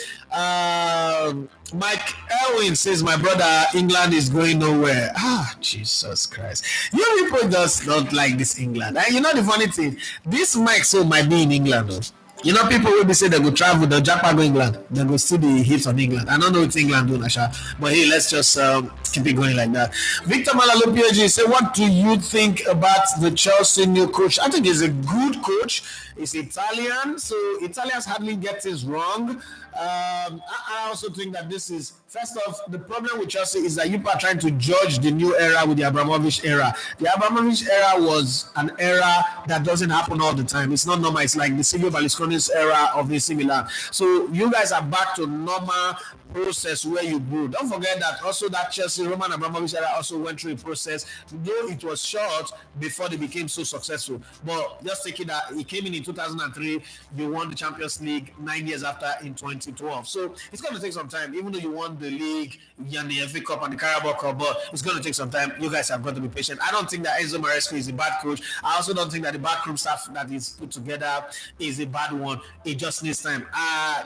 Mike Elwin says, my brother, England is going nowhere. Ah, Jesus Christ. You people just don't like this England. And you know the funny thing, this Mike so might be in England though. You know, people will be say they go travel, the Japan go England, they go see the hits on England. I don't know what England do, Nasha, but hey, let's just keep it going like that. Victor Malalo PG say, what do you think about the Chelsea new coach? I think he's a good coach. He's Italian, so Italians hardly get things wrong. I also think that this is, first off, the problem with Chelsea is that you are trying to judge the new era with the Abramovich era. The Abramovich era was an era that doesn't happen all the time. It's not normal. It's like the Silvio Berlusconi's era of AC Milan. So you guys are back to normal process where you grew. Don't forget that also that Chelsea, Roman Abramovich era also went through a process, though it was short before they became so successful. But just thinking that he came in 2003, you won the Champions League 9 years after in 2012. So it's going to take some time, even though you won the league and the FA Cup and the Carabao Cup, but it's going to take some time. You guys have got to be patient. I don't think that Enzo Maresca is a bad coach. I also don't think that the backroom staff that is put together is a bad one. It just needs time.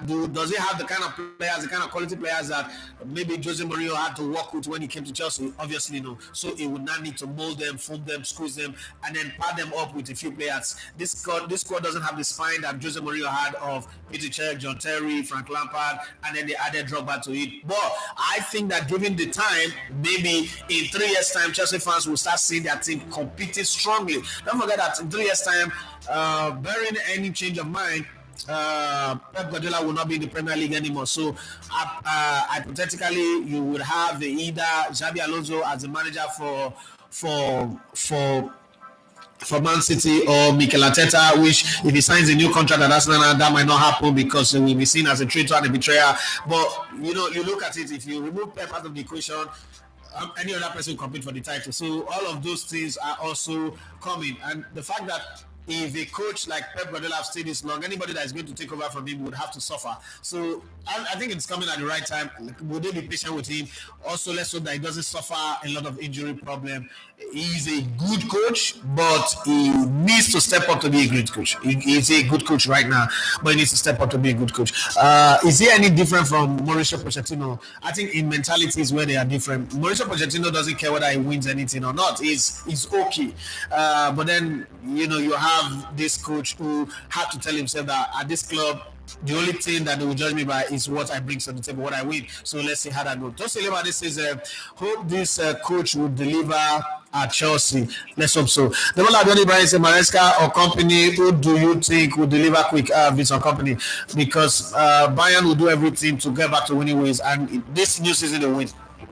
Does he have the kind of players, the kind of quality players that maybe Jose Mourinho had to work with when he came to Chelsea? Obviously, no. So he would not need to mold them, foam them, squeeze them, and then pad them up with a few players. This squad doesn't have the spine that Jose Mourinho had of Peter Cech, John Terry, Frank Lampard, and then they added Drogba to it. But I think that given the time, maybe in 3 years' time, Chelsea fans will start seeing their team competing strongly. Don't forget that in 3 years' time, barring any change of mind, Pep Guardiola will not be in the Premier League anymore. So hypothetically, you would have either Xabi Alonso as the manager for Man City or Mikel Arteta, which if he signs a new contract at Arsenal, that might not happen because he will be seen as a traitor and a betrayer. But you know, you look at it, if you remove Pep out of the equation, any other person will compete for the title. So all of those things are also coming, and the fact that if a coach like Pep Guardiola have stayed this long, anybody that is going to take over from him would have to suffer. So I think it's coming at the right time. Would they be patient with him? Also, let's hope that he doesn't suffer a lot of injury problem. He's a good coach, but he needs to step up to be a great coach. He's a good coach right now, but he needs to step up to be a good coach. Is he any different from Mauricio Pochettino? I think in mentality is where they are different. Mauricio Pochettino doesn't care whether he wins anything or not. He's okay. But then, you know, you have this coach who had to tell himself that at this club, the only thing that they will judge me by is what I bring to the table, what I win. So let's see how that goes. Just this says, hope this coach will deliver at Chelsea. Let's hope so. The one Adoni Brian says, Maresca or company, who do you think will deliver quick? Vincent Company, because Bayern will do everything to get back to winning ways, and this new season they win.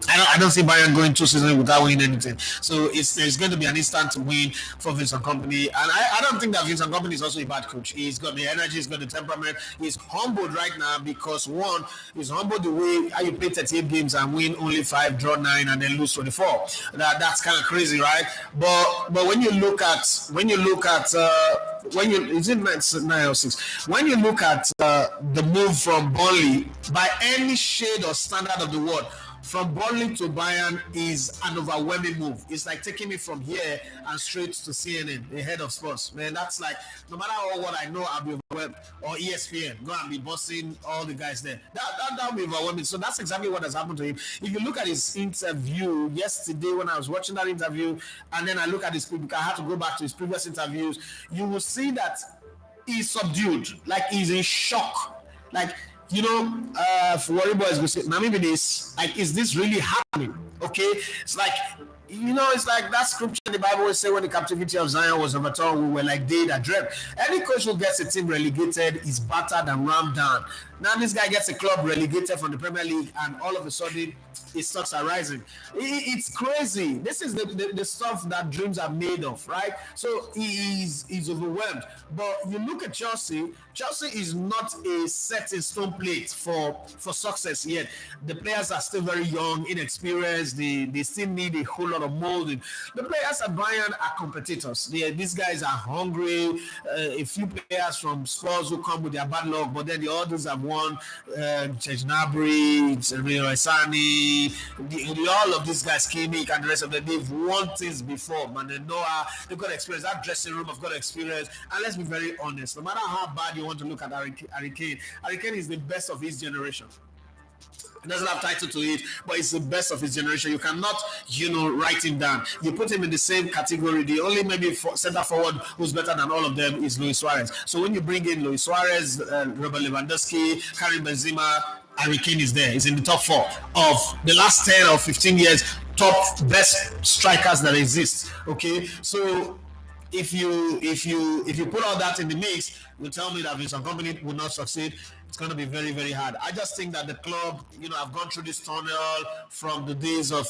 I don't see Bayern going 2 seasons without winning anything. So there's going to be an instant win for Vincent Kompany. And I don't think that Vincent Kompany is also a bad coach. He's got the energy, he's got the temperament. He's humbled right now because, one, he's humbled the way how you play 38 games and win only 5, draw 9, and then lose 24. That's kind of crazy, right? But when you look at is it 9 or 6? When you look at the move from Burnley, by any shade or standard of the word, from Burnley to Bayern is an overwhelming move. It's like taking me from here and straight to CNN, the head of sports. Man, that's like, no matter what I know, I'll be overwhelmed. Or ESPN, go and be bossing all the guys there. That'll be overwhelming. So that's exactly what has happened to him. If you look at his interview yesterday when I was watching that interview, and then I look at his previous, I had to go back to his previous interviews, you will see that he's subdued. Like he's in shock. Like, you know, for Warrior Boys, we say, now maybe this, like, is this really happening? Okay, it's like It's like that scripture in the Bible will say when the captivity of Zion was overturned, we were like they that dreamt. Any coach who gets a team relegated is battered and rammed down. Now this guy gets a club relegated from the Premier League, and all of a sudden his stocks are rising. It's crazy. This is the stuff that dreams are made of, right? So he's overwhelmed. But you look at Chelsea. Chelsea is not a set in stone plate for success yet. The players are still very young, inexperienced. They still need a whole lot of molding. The players at Bayern are competitors. These guys are hungry. A few players from Spurs who come with their bad luck, but then the others have won. Chejnabry, Sani, all of these guys, Kimmich and the rest of them, they've won things before. Man, they've got experience. That dressing room have got experience. And let's be very honest, no matter how bad you want to look at Harry Kane is the best of his generation. It doesn't have title to it, but it's the best of his generation. You cannot, write him down. You put him in the same category. The only maybe center forward who's better than all of them is Luis Suarez. So when you bring in Luis Suarez, Robert Lewandowski, Karim Benzema, Harry Kane is there. He's in the top 4 of the last 10 or 15 years, top best strikers that exist. Okay, so if you put all that in the mix, you tell me that Vincent Company will not succeed. It's going to be very, very hard. I just think that the club, I've gone through this tunnel from the days of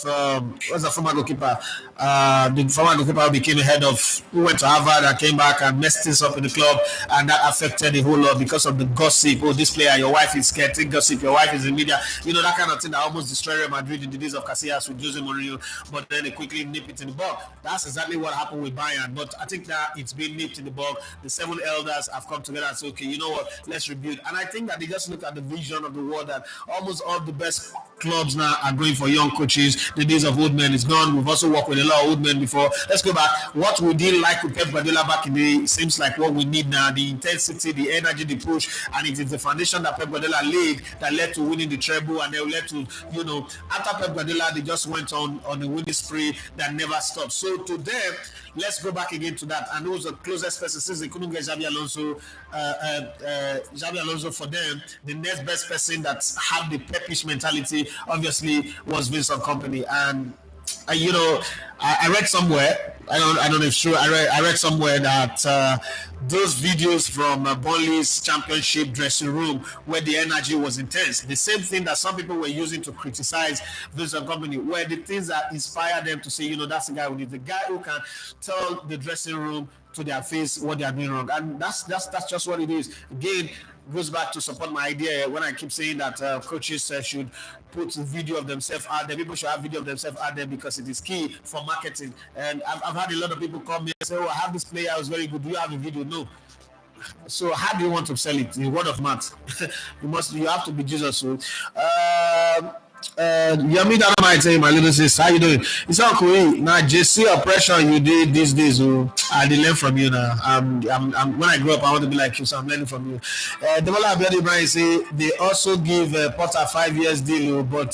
what's the former goalkeeper? The former goalkeeper became a head of, who went to Harvard and came back and messed things up in the club, and that affected the whole lot because of the gossip. Oh, this player, your wife is getting gossip. Your wife is in media. That kind of thing that almost destroyed Real Madrid in the days of Casillas with Jose Mourinho. But then they quickly nip it in the bud. That's exactly what happened with Bayern. But I think that it's been nipped in the bud. The 7 elders have come together and said, okay, you know what? Let's rebuild. And I think that they just look at the vision of the world that almost all the best clubs now are going for young coaches. The days of old men is gone. We've also worked with a lot of old men before. Let's go back. What we did like with Pep Guardiola back in the day seems like what we need now. The intensity, the energy, the push, and it is the foundation that Pep Guardiola laid that led to winning the treble, and they led to, after Pep Guardiola, they just went on a winning spree that never stopped. So to them, let's go back again to that. And who's the closest person since they couldn't get Xabi Alonso for them? The next best person that had the Pepish mentality, obviously, was Vincent Company. And I read somewhere. I don't know if it's true. I read somewhere that those videos from Burnley's championship dressing room where the energy was intense, the same thing that some people were using to criticize Vincent Company, were the things that inspired them to say, that's the guy who needs, the guy who can tell the dressing room to their face what they are doing wrong. And that's just what it is. Again, goes back to support my idea when I keep saying that coaches should put video of themselves out there. People should have video of themselves out there because it is key for marketing. And I've had a lot of people come here and say, oh, I have this player who's very good. Do you have a video? No. So how do you want to sell it? The word of mouth. you have to be Jesus. So Yami Dynamite saying, my little sister, how you doing? It's all cool. Now, JC oppression you did these days. I did learn from you now. I'm when I grow up, I want to be like you, so I'm learning from you. Demola Abedi Brian say they also give Potter 5 years deal, but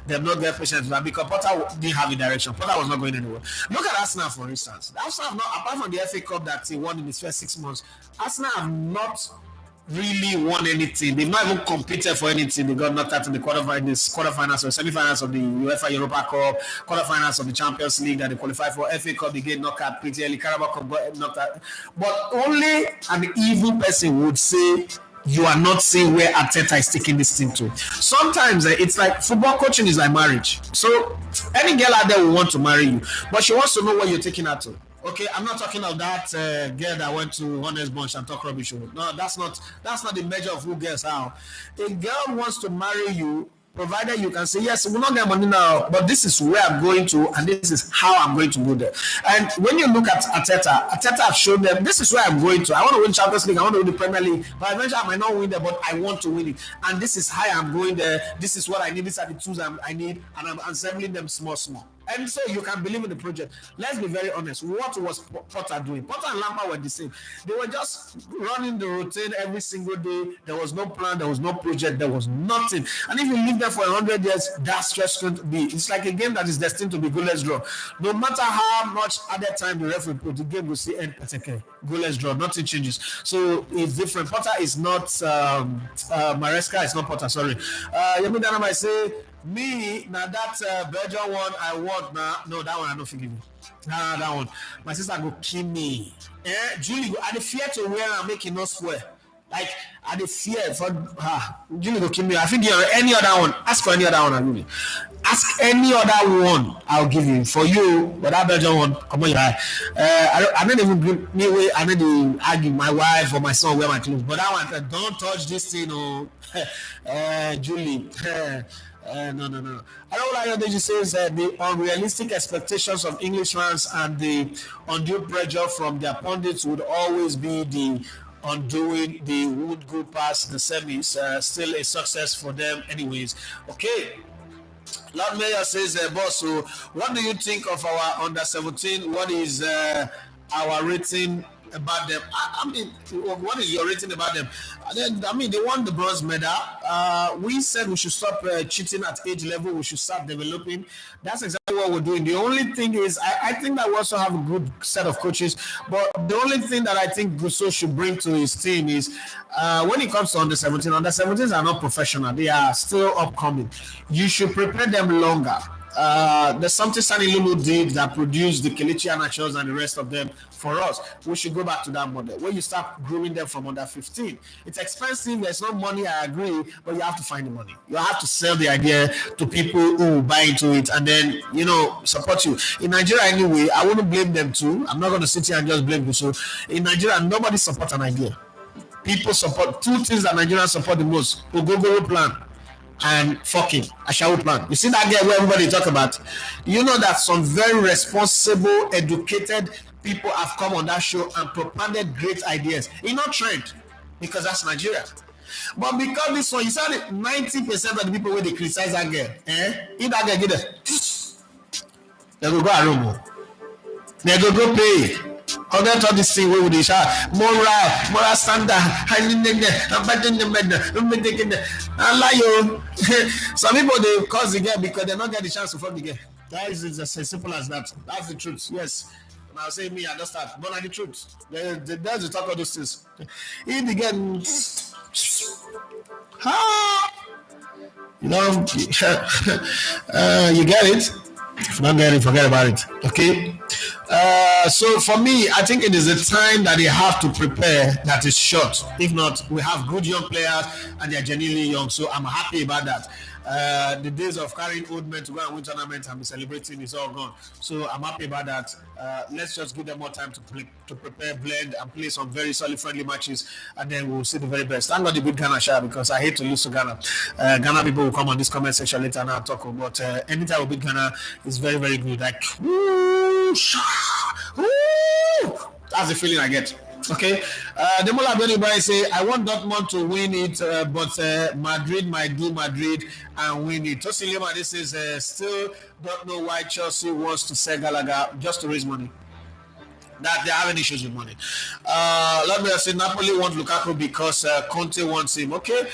they've not get patience because Potter didn't have a direction. Potter was not going anywhere. Look at Arsenal, for instance. Arsenal have not, apart from the FA Cup that he won in his first 6 months, Arsenal have not really won anything. They've not even competed for anything. They got knocked out in the quarterfinals or semi-finals of the UEFA Europa Cup, quarterfinals of the Champions League that they qualified for. FA Cup, they get knocked out pretty early. Carabao Cup got knocked out. But only an evil person would say you are not seeing where Arteta is taking this team to. Sometimes it's like football coaching is like marriage. So any girl out there will want to marry you, but she wants to know where you're taking her to. Okay, I'm not talking of that girl that went to Honest Bunch and talk rubbish. No, that's not the measure of who gets how. A girl wants to marry you, provided you can say, yes, we're not getting money now, but this is where I'm going to, and this is how I'm going to go there. And when you look at Arteta have shown them, this is where I'm going to. I want to win Champions League, I want to win the Premier League, but eventually I might not win there, but I want to win it. And this is how I'm going there. This is what I need. These are the tools I need, and I'm assembling them small. And so you can believe in the project. Let's be very honest. What was Potter doing? Potter and Lampard were the same. They were just running the routine every single day. There was no plan. There was no project. There was nothing. And if you live there for 100 years, that stress can't be. It's like a game that is destined to be goalless draw. No matter how much other time the referee put, the game will still end particularly goalless draw. Nothing changes. So it's different. Potter is not Maresca. It's not Potter. Sorry. Yemi Danama say Me, now that Belgian one I want now. No, that one I don't forgive you. Nah, that one. My sister go kill me. Julie, I the fear to wear and make it no square. Like I the fear for Julie go kill me. I think any other one. Ask for any other one, Julie. Ask any other one, I'll give you. For you, but that Belgian one, come on, your eye. I don't even give me way. I need to argue my wife or my son wear my clothes. But that one, don't touch this thing, oh, Julie. No. I don't like that she says the unrealistic expectations of English fans and the undue pressure from their pundits would always be the undoing. The would go past the semis. Still a success for them, anyways. Okay. Lord Mayor says, boss, so what do you think of our under 17? What is our rating about them? I mean, what is your rating about them? I mean, they won the bronze medal. We said we should stop cheating at age level. We should start developing. That's exactly what we're doing. The only thing is, I think that we also have a good set of coaches. But the only thing that I think Gusso should bring to his team is when it comes to under 17s are not professional. They are still upcoming. You should prepare them longer. There's something Sani Lulu did that produced the Kelechi Iheanacho and the rest of them for us. We should go back to that model where you start grooming them from under 15. It's expensive, there's no money, I agree, but you have to find the money. You have to sell the idea to people who buy into it and then, support you. In Nigeria anyway, I wouldn't blame them too. I'm not going to sit here and just blame you. So in Nigeria, nobody supports an idea. People support two things that Nigerians support the most: Ogogoro plan and fucking Ashawo plan. You see that girl where everybody talk about? You know that some very responsible, educated people have come on that show and propounded great ideas. It's not trend because that's Nigeria. But because this one, you saw that 90% of the people where they criticize that girl, if that girl get it, they go around. They go pay. Forget all this thing where they shout moral standard. I lie you. Some people they cause the girl because they don't get the chance to fuck the girl. That is as simple as that. That's the truth. Yes. And I'll say me, I don't start. But like the truth. There's the talk of those things. If the girl you get it. If you don't get it, forget about it. Okay. So for me, I think it is a time that they have to prepare that is short. If not, we have good young players and they're genuinely young. So I'm happy about that. The days of carrying old men to go and win tournaments and be celebrating is all gone. So I'm happy about that. Let's just give them more time to prepare, blend, and play some very solid friendly matches, and then we'll see the very best. Thank God they beat Ghana, Sha, because I hate to lose to Ghana. Ghana people will come on this comment section later and I'll talk about. Anytime we beat Ghana is very, very good. Like, woo, that's the feeling I get. Okay, Demola Benibay say I want Dortmund to win it, but Madrid might do Madrid and win it. Tosin Lema, this is still don't know why Chelsea wants to sell Gallagher just to raise money. That they're having issues with money. Let me say Napoli want Lukaku because Conte wants him. Okay,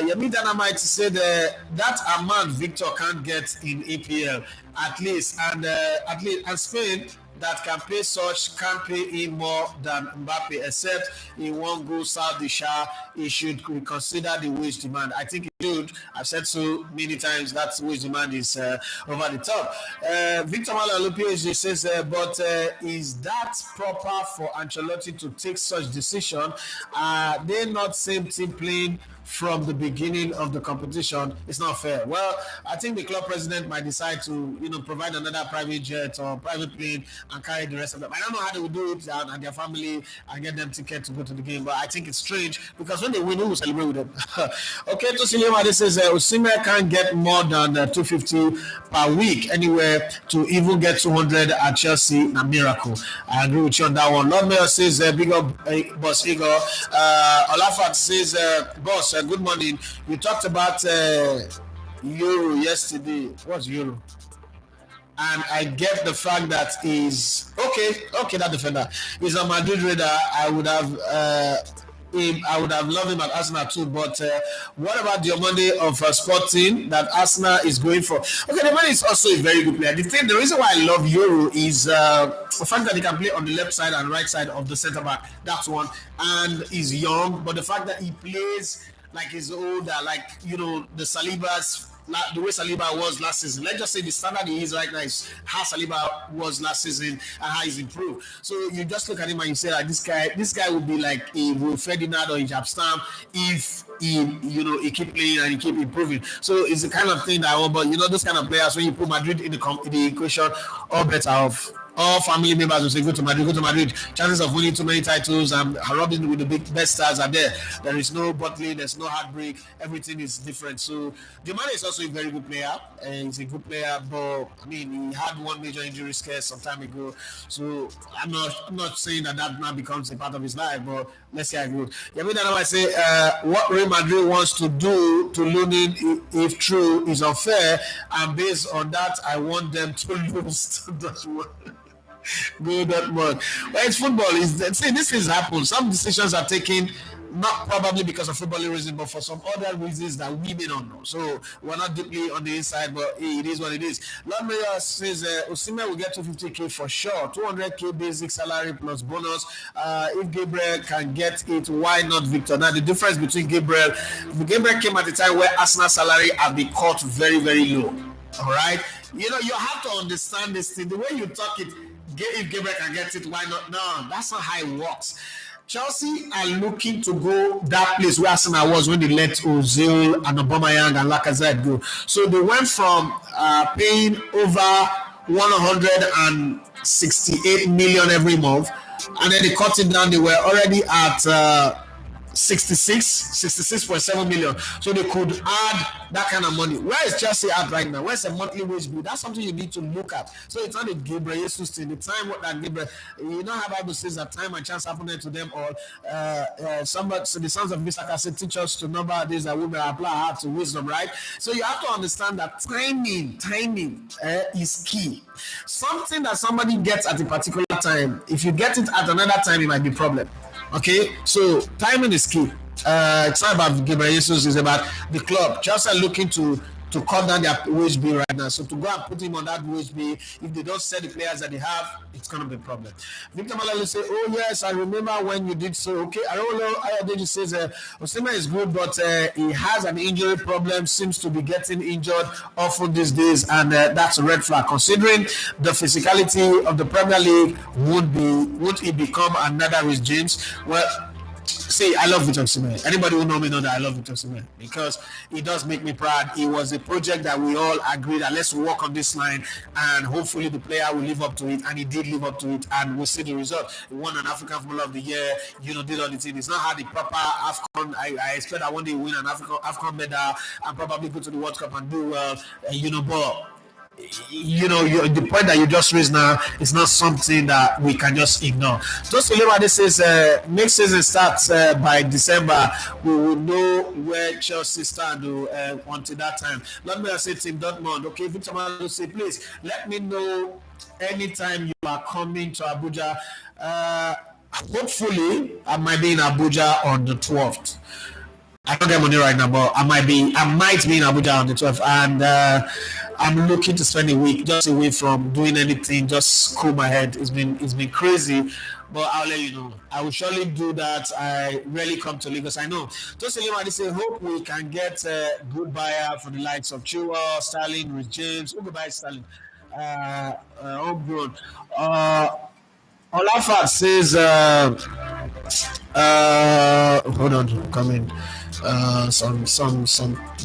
Yemi Dynamite said that amount Victor can't get in EPL at least, and Spain that can pay such can't pay him more than Mbappe, except he won't go Saudi Shah. He should reconsider the wage demand. I think he should. I've said so many times that wage demand is over the top. Victor Malalupi says, but is that proper for Ancelotti to take such decision? They're not same team playing from the beginning of the competition. It's not fair. Well, I think the club president might decide to, provide another private jet or private plane and carry the rest of them. I don't know how they will do it and their family and get them tickets to go to the game, but I think it's strange because when they win, we will celebrate with them. Okay, to Silema, this is Osimhen can't get more than 250 per week anywhere to even get 200 at Chelsea. A miracle. I agree with you on that one. Lord Mayor says, big up, Boss Igor. Olafat says, Boss, good morning. You talked about Euro yesterday. What's Euro? And I get the fact that he's okay. That defender is a Madrid radar. I would have loved him at Arsenal too. But what about the Monday of Sporting that Arsenal is going for? Okay, the man is also a very good player. The reason why I love Euro is the fact that he can play on the left side and right side of the centre back. That's one, and he's young. But the fact that he plays like he's older, like the Salibas the way Saliba was last season. Let's just say the standard he is right now is how Saliba was last season and how he's improved. So you just look at him and you say that this guy would be like a Will Ferdinand or a Jabstam if he keep playing and he keep improving. So it's the kind of thing that I want. But those kind of players, when you put Madrid in the equation, all better off. All family members will say, go to Madrid, go to Madrid. Chances of winning too many titles and rubbing with the best stars are there. There is no bottling, there's no heartbreak. Everything is different. So, Di Maria is also a very good player. And he's a good player, but he had one major injury scare some time ago. So, I'm not saying that now becomes a part of his life, but let's see how it goes. Yeah, I say, what Real Madrid wants to do to Lunin, if true, is unfair. And based on that, I want them to lose to Dortmund. Go Dortmund. Well, it's football. This things happen. Some decisions are taken not probably because of footballing reasons, but for some other reasons that we may not know. So we're not deeply on the inside, but it is what it is. Lord Mayor says Osimhen will get 250k for sure, 200k basic salary plus bonus. If Gabriel can get it, why not Victor? Now the difference between Gabriel came at the time where Arsenal salary had been cut very, very low. All right, you have to understand this thing. The way you talk it, if Gabriel can get it, why not? No, that's not how it works. Chelsea are looking to go that place where Arsenal was when they let Ozil and Aubameyang and Lacazette go. So they went from paying over 168 million every month, and then they cut it down. They were already at 66.7 million. So they could add that kind of money. Where is Chelsea at right now? Where's the monthly wage bill? That's something you need to look at. So it's not a Gabriel Jesus thing. The time what that Gabriel, how Bible says that time and chance happened to them all. So the sons of Misaka said, teach us to number days that we may apply hard to wisdom, right? So you have to understand that timing is key. Something that somebody gets at a particular time, if you get it at another time, it might be a problem. Okay, so timing is key. It's not about Gabriel Jesus, it's about the club. Chelsea are looking to cut down their wage bill right now. So to go and put him on that wage bill, if they don't sell the players that they have, it's going to be a problem. Victor Malalu say, oh yes, I remember when you did so. Okay, Arolo Ayadeji says, Osimhen is good, but he has an injury problem, seems to be getting injured often these days, and that's a red flag. Considering the physicality of the Premier League, would he become another Rhys James? Well, see, I love Victor Osimhen. Anybody who know me know that I love Victor Osimhen because he does make me proud. It was a project that we all agreed that let's work on this line, and hopefully the player will live up to it, and he did live up to it, and we'll see the result. He won an African Footballer of the Year, did all the things. It's not had the proper AFCON. I expect that one day win an AFCON medal and probably go to the World Cup and do well, but the point that you just raised now is not something that we can just ignore. Just to leave this says next season starts by December. We will know where Chelsea stand until that time. Let me say Team Dortmund. Okay, Victor Malo say please let me know anytime you are coming to Abuja. Hopefully I might be in Abuja on the 12th. I don't get money right now, but I might be in Abuja on the 12th, and I'm looking to spend a week just away from doing anything, just cool my head. It's been crazy, but I'll let you know. I will surely do that. I rarely come to Lagos. I know. Just to let me say, hope we can get a good buyer for the likes of Chilwell, Sterling, Rhys James. Who will buy Sterling? Homegrown. Olafat says, hold on, coming. Some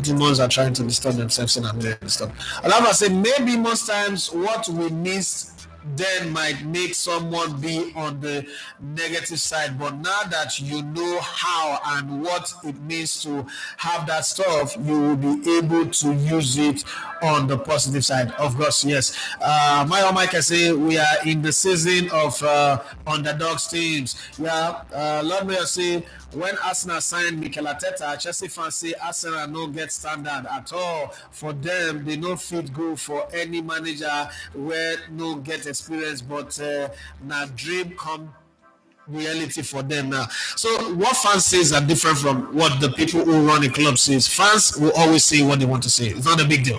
demons are trying to disturb themselves and I'm there to stop. Olafat said maybe most times what we miss then might make someone be on the negative side, but now that you know how and what it means to have that stuff, you will be able to use it on the positive side. Of course, yes. Mike can say we are in the season of underdogs teams. Yeah, Lord Mayor say when Arsenal signed Mikel Arteta, Chelsea fans say Arsenal no get standard at all. For them, they no fit go for any manager where no get experience, but na dream come reality for them now. So what fans says are different from what the people who run a club says. Fans will always say what they want to say. It's not a big deal.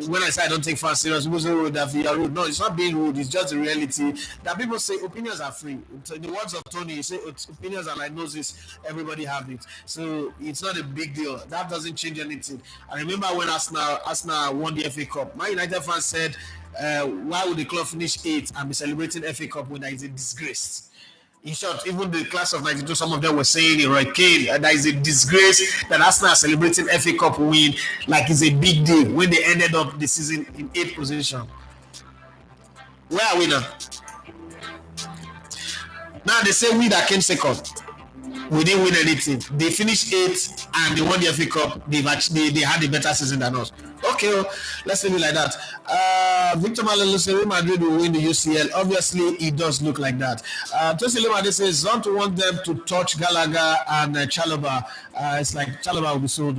When I say I don't take fans serious, people say, "Oh, that you are rude." No, it's not being rude. It's just the reality that people say opinions are free. In the words of Tony, you say opinions are like noses. Everybody have it. So it's not a big deal. That doesn't change anything. I remember when Arsenal won the FA Cup. My United fans said, why would the club finish 8th and be celebrating FA Cup when there is a disgrace? In short, even the class of 92, some of them were saying, Roy Kane, there is a disgrace that Arsenal are celebrating FA Cup win like it's a big deal when they ended up the season in 8th position. Where are we now? Now they say we that came second. We didn't win anything. They finished 8th and they won the FA Cup. They had a better season than us. Okay, well, let's leave it like that. Victor Malolo says Real Madrid will win the UCL. Obviously, it does look like that. Tosi Lemade says don't want them to touch Gallagher and Chalobah. It's like Chalobah will be sold.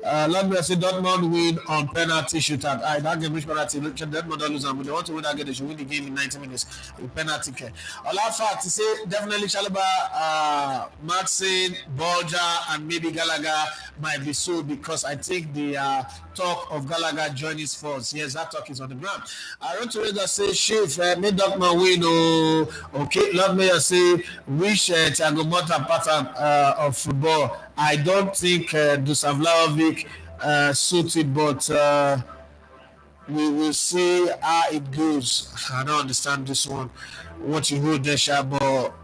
London says Dortmund win on penalty shootout. That game reach penalty. Dortmund don't lose, but they want to win that game. They should win the game in 90 minutes. In penalty kick. Olafa to say definitely Chalobah, Maxine, Bolger, and maybe Gallagher might be sold because I think the talk of Gallagher joining Spurs. Yes, that talk is on the ground. Aaron Torres say Chief, made Dortmund win. Okay, Lord Mayor say wish Thiago Motta pattern of football. I don't think Dusan Vlahovic suited, but we will see how it goes. I don't understand this one. What you wrote there, but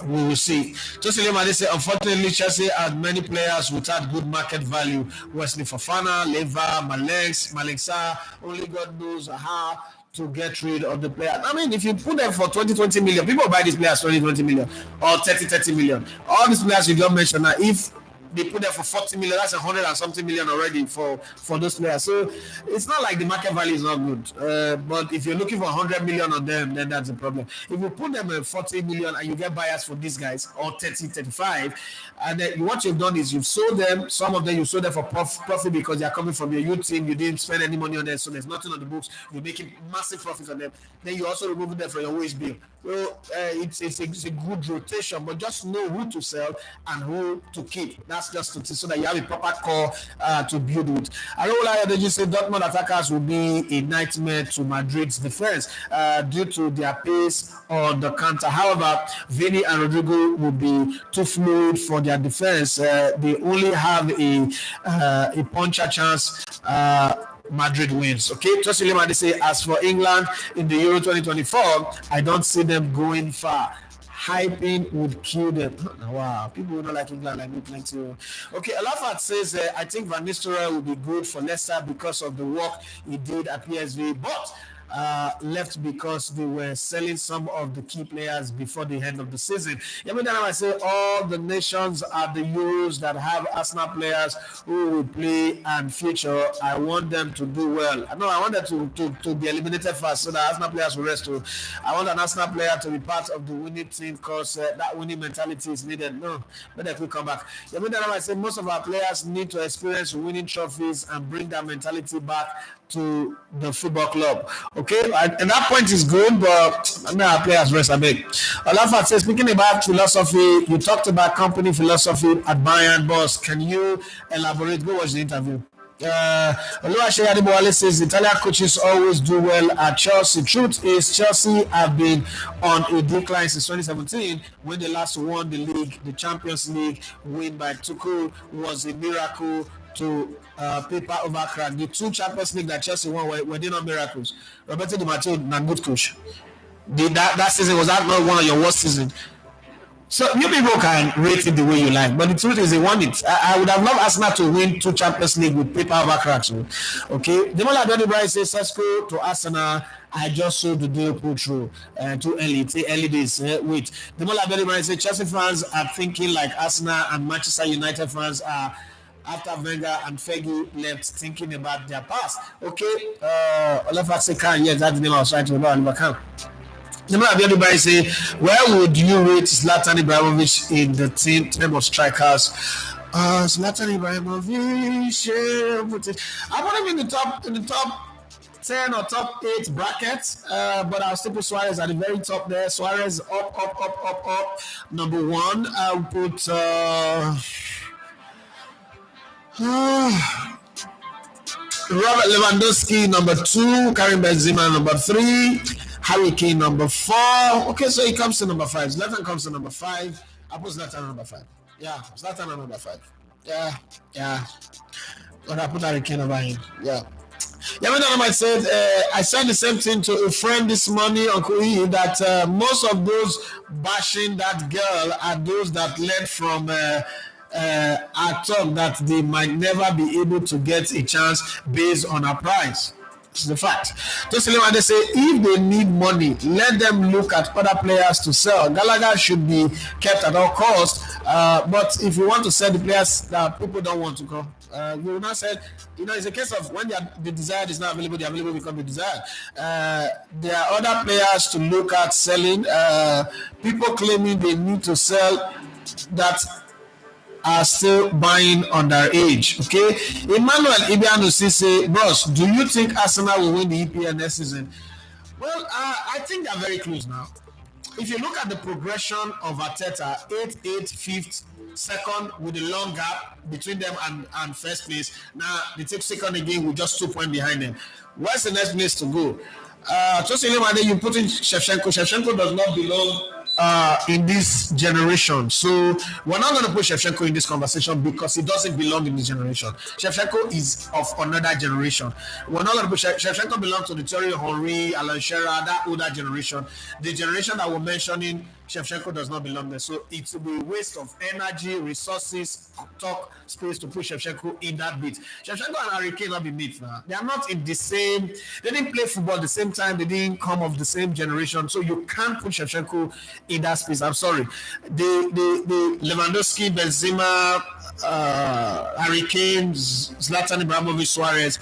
we will see. Just they say, unfortunately, Chelsea had many players without good market value. Wesley Fofana, Leva, Maleksa, only God knows how to get rid of the player. I mean, if you put them for 20 million, people buy these players 20 million or 30 million. All these players you don't mention now, if they put them for 40 million, that's 100 and something million already for those players. So it's not like the market value is not good. But if you're looking for 100 million on them, then that's a problem. If you put them at 40 million and you get buyers for these guys, or 30, 35, and then what you've done is you've sold them, some of them you sold them for profit because they're coming from your youth team, you didn't spend any money on them, so there's nothing on the books, you're making massive profits on them. Then you also remove them from your wage bill. Well, it's a good rotation, but just know who to sell and who to keep. That's just so that you have a proper core to build with. Arola Adeji said Dortmund attackers will be a nightmare to Madrid's defense due to their pace on the counter. However, Vini and Rodrigo will be too fluid for their defense. They only have a puncher chance. Madrid wins. Okay, just remember they say as for England in the Euro 2024, I don't see them going far. Hyping would kill them. Wow, people who don't like England like me plenty. Okay, Alafat says I think Van Nistelrooy will be good for Leicester because of the work he did at PSV, but left because they were selling some of the key players before the end of the season. Every time I say all the nations are the Euros that have Arsenal players who will play and feature, I want them to do well. I want them to be eliminated fast so that Arsenal players will rest too. I want an Arsenal player to be part of the winning team because that winning mentality is needed. No, but they will come back. Every time I say most of our players need to experience winning trophies and bring that mentality back to the football club. Okay, and that point is good, but I mean our players rest a bit. Olafat says, speaking about philosophy, you talked about company philosophy at Bayern, boss. Can you elaborate? Go watch the interview. Oluwaseyi Adebowale says Italian coaches always do well at Chelsea. Truth is, Chelsea have been on a decline since 2017 when they last won the league. The Champions League win by Tuchel was a miracle to paper over crack. The two Champions League that Chelsea won were they not miracles? Roberto Di Matteo, not good coach. That season, was that not one of your worst seasons? So you people can rate it the way you like, but the truth is they won it. I would have loved Arsenal to win two Champions League with paper over cracks. Okay, Demola Adonibrай says Sesko to Arsenal. I just saw the deal put through too early. It's early days. Wait, Demola Adonibraj says Chelsea fans are thinking like Arsenal and Manchester United fans are. After Wenger and Fergie left, thinking about their past. Okay, Oliver Sekan, yes, that's the name I was trying to remember. Oliver Khan. Everybody say, where would you rate Zlatan Ibrahimovic in the team of strikers? Zlatan Ibrahimovic, I put him in the top 10 or top 8 brackets, but I'll still put Suarez at the very top there. Suarez up. Number 1, I'll put Robert Lewandowski number 2, Karim Benzema number 3, Harry Kane number 4. Okay, so he comes to number 5. Zlatan comes to number 5. I put Zlatan number 5. Yeah, Zlatan number 5. Yeah. But I put Harry Kane over him. Yeah. Yeah, I said I said the same thing to a friend this morning, Uncle E, that most of those bashing that girl are those that learned from our talk that they might never be able to get a chance based on her price. It's the fact. Just when they say if they need money, let them look at other players to sell. Gallagher should be kept at all costs. But if you want to sell the players that people don't want to come, you will not say, it's a case of when the desired is not available, the available become the desired. There are other players to look at selling. People claiming they need to sell that are still buying underage. Okay, Emmanuel Ibianu say, bros, do you think Arsenal will win the EPL next season? Well, I think they're very close now. If you look at the progression of Arteta, 8th, 5th, second with a long gap between them and first place. Now they take second again with just 2 points behind them. Where's the next place to go? You put in Shevchenko. Shevchenko does not belong in this generation. So we're not going to put Shevchenko in this conversation because he doesn't belong in this generation. Shevchenko is of another generation. We're not going to put Shevchenko belongs to the Thierry Henry, Alan Shearer, that older generation. The generation that we're mentioning, Shevchenko does not belong there. So it will be a waste of energy, resources, talk, space to put Shevchenko in that bit. Shevchenko and Harry Kane will be mates now. They are not in the same, they didn't play football at the same time, they didn't come of the same generation. So you can't put Shevchenko in that space. I'm sorry. The Lewandowski, Benzema, Harry Kane, Zlatan Ibrahimovic, Suarez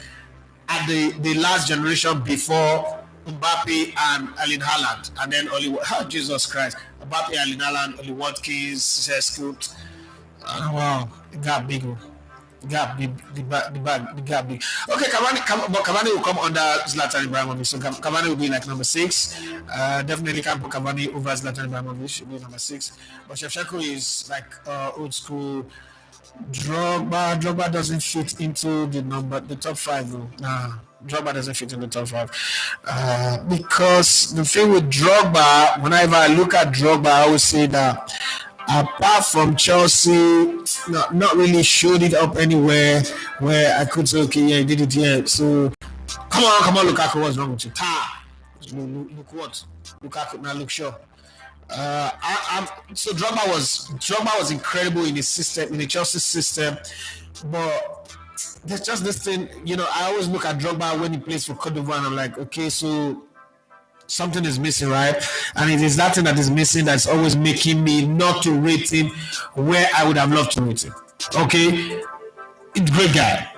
at the last generation before Mbappe and Erling Haaland, and then only Jesus Christ, Mbappe, Erling Haaland, only Watkins, Cesco. Wow, it got big. The gap big. Okay, Cavani will come under Zlatan Ibrahimovic. So Cavani will be like number 6. Definitely can't put Cavani over Zlatan Ibrahimovic. Should be number 6. But Shevchenko is like old school. Drogba doesn't fit into the top 5 though. Nah, Drogba doesn't fit in the top 5 because the thing with Drogba, whenever I look at Drogba, I always say that apart from Chelsea, not really showed it up anywhere where I could say, okay, yeah, he did it here. So come on, Lukaku, what's wrong with you? Look what Lukaku now look sure. So Drogba was incredible in his system, in the Chelsea system, but there's just this thing, I always look at Drogba when he plays for Cote d'Ivoire and I'm like, okay, so something is missing, right? And it is that thing that is missing that's always making me not to rate him where I would have loved to rate him. Okay, great guy.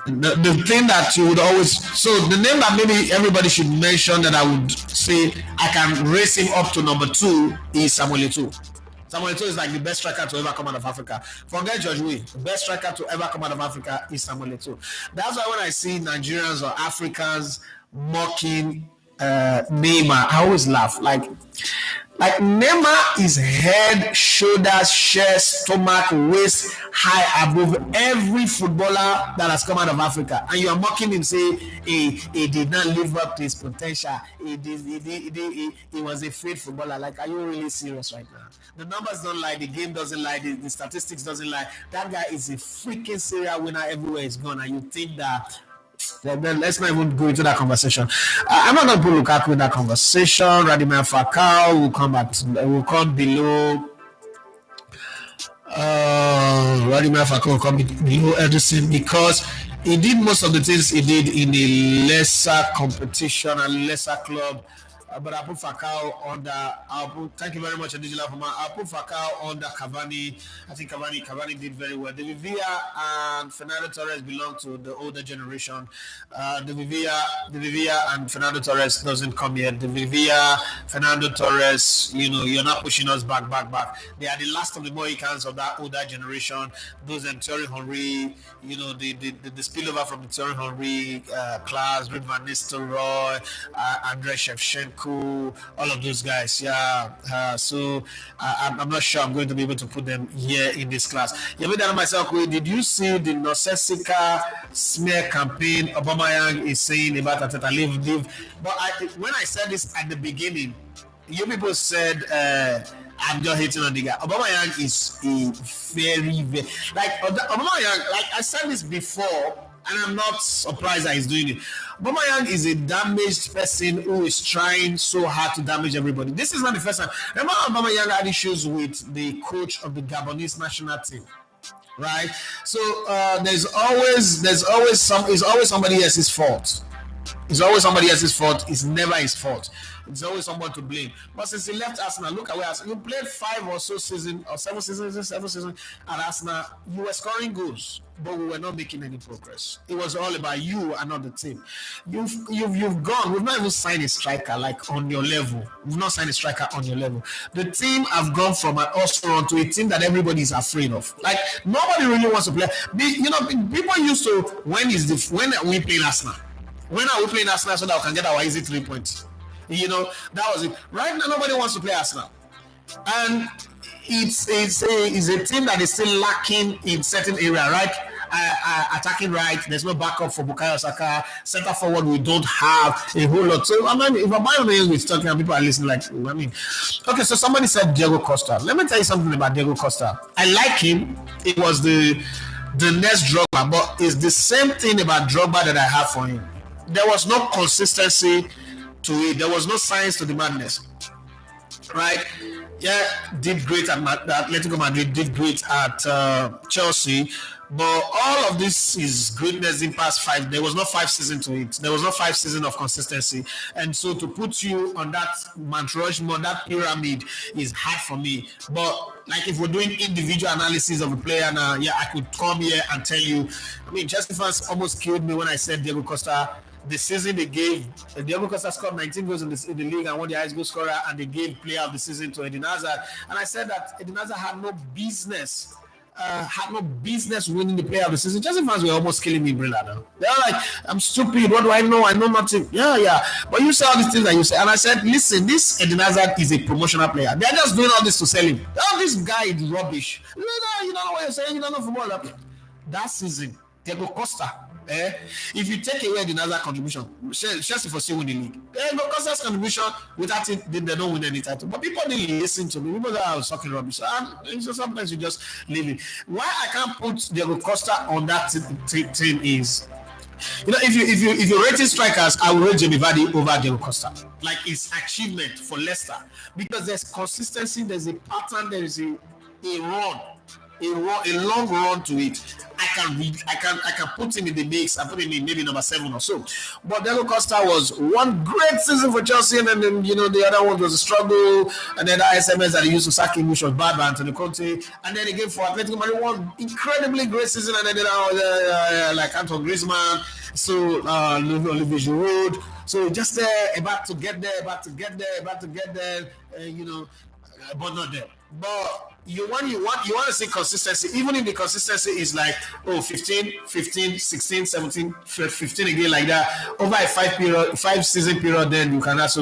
The thing that you would always, so the name that maybe everybody should mention that I would say I can raise him up to number 2 is Samuel Eto'o. Samuel Eto'o is like the best striker to ever come out of Africa. Forget George Weah. The best striker to ever come out of Africa is Samuel Eto'o. That's why when I see Nigerians or Africans mocking Neymar, I always laugh. Like Neymar is head, shoulders, chest, stomach, waist high above every footballer that has come out of Africa, and you are mocking him, say he did not live up to his potential. He was a fake footballer. Like, are you really serious right now? The numbers don't lie, the game doesn't lie, the statistics doesn't lie. That guy is a freaking serial winner everywhere he's gone, and you think that. Then let's not even go into that conversation. I'm not going to put Lukaku in that conversation. Radimir Falcao will come below. Radimir Falcao will come below Ederson because he did most of the things he did in a lesser competition and lesser club. but I put Falcao under. Thank you very much, Adijala Fuma. I'll put Falcao under Cavani. I think Cavani did very well. The Villa and Fernando Torres belong to the older generation. The Villa and Fernando Torres doesn't come yet. The Villa, Fernando Torres, you're not pushing us back. They are the last of the Mohicans of that older generation. Those and Thierry Henry, the spillover from the Thierry Henry class, Ruud van Nistelrooy, Andrei Shevchenko, all of those guys. Yeah. So I'm not sure I'm going to be able to put them here in this class. Myself, did you see the Nosesika smear campaign Aubameyang is saying about Ateta leave? But when I said this at the beginning, you people said I'm just hating on the guy. Aubameyang is a very like Aubameyang. Like I said this before, and I'm not surprised that he's doing it. Aubameyang is a damaged person who is trying so hard to damage everybody. This is not the first time. Remember, Aubameyang had issues with the coach of the Gabonese national team, right? So there's always somebody else's fault. It's always somebody else's fault. It's never his fault. It's always someone to blame. But since he left Arsenal, look at where Arsenal. You played 5 or so seasons, or 7 seasons at Arsenal. You were scoring goals, but we were not making any progress. It was all about you and not the team. You've gone. We've not even signed a striker like on your level. We've not signed a striker on your level. The team have gone from an Arsenal to a team that everybody is afraid of. Like nobody really wants to play. People used to when are we playing Arsenal? When are we playing Arsenal so that we can get our easy 3 points? That was it. Right now, nobody wants to play Arsenal. And it's a team that is still lacking in certain area, right? Attacking right, there's no backup for Bukayo Saka. Center forward, we don't have a whole lot. So, if Aubameyang is talking and people are listening, okay, so somebody said Diego Costa. Let me tell you something about Diego Costa. I like him. It was the next Drogba, but it's the same thing about Drogba that I have for him. There was no consistency to it. There was no science to the madness, right? Yeah, did great at Atletico Madrid, did great at Chelsea, but all of this is greatness in past 5. There was no 5 season to it. There was no 5 season of consistency, and so to put you on that Mount Rushmore, that pyramid, is hard for me. But like if we're doing individual analysis of a player now, I could come here and tell you. Chelsea fans almost killed me when I said Diego Costa. The season they gave Diego Costa scored 19 goals in the league and won the highest goal scorer, and they gave player of the season to Eden Hazard. And I said that Eden Hazard had no business winning the player of the season. Chelsea fans were almost killing me, brother. They were like, I'm stupid. What do I know? I know nothing. Yeah. But you say all these things that you say. And I said, listen, this Eden Hazard is a promotional player. They're just doing all this to sell him. Oh, this guy is rubbish. You don't know what you're saying. You don't know football. That season, Diego Costa. If you take away the other contribution, Chelsea for still win the league. Costa's contribution, without it, they don't win any title. But people didn't listen to me. People that I was talking rubbish. So sometimes you just leave it. Why I can't put Diego Costa on that team is, if you rate strikers, I will rate Jamie Vardy over Diego Costa. Like his achievement for Leicester, because there's consistency, there's a pattern, there is a run. A long run to it. I can put him in the mix. I put him in maybe number 7 or so. But Diego Costa was one great season for Chelsea, and then the other one was a struggle. And then the SMS that he used to sack him, which was bad by Antonio Conte. And then again for Atletico Madrid, one incredibly great season. And then like Antoine Griezmann, so Olivier Giroud. So just about to get there, but not there. But you want to see consistency, even if the consistency is like 15, 16, 17, 15 again, like that over a 5 season period. Then you can ask,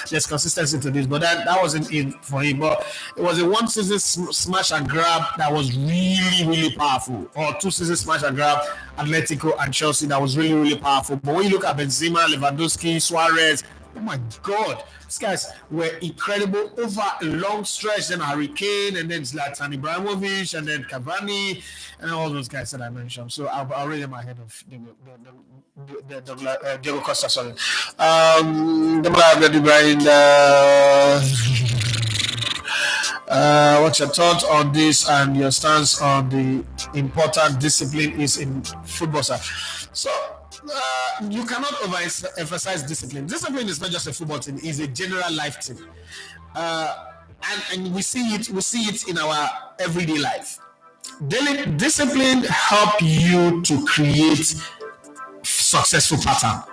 there's consistency to this, but that wasn't in for him. But it was a 1 season smash and grab that was really, really powerful, or 2 season smash and grab Atletico and Chelsea that was really, really powerful. But when you look at Benzema, Lewandowski, Suarez, oh my God, these guys were incredible over a long stretch. Then Harry Kane, and then Zlatan Ibrahimovic, and then Cavani, and all those guys that I mentioned. So I'll rate them ahead of Diego Costa. Sorry. What's your thoughts on this and your stance on the important discipline is in football, sir? So You cannot overemphasize discipline. Discipline is not just a football thing; it's a general life thing. And we see it in our everyday life. Daily discipline help you to create successful pattern.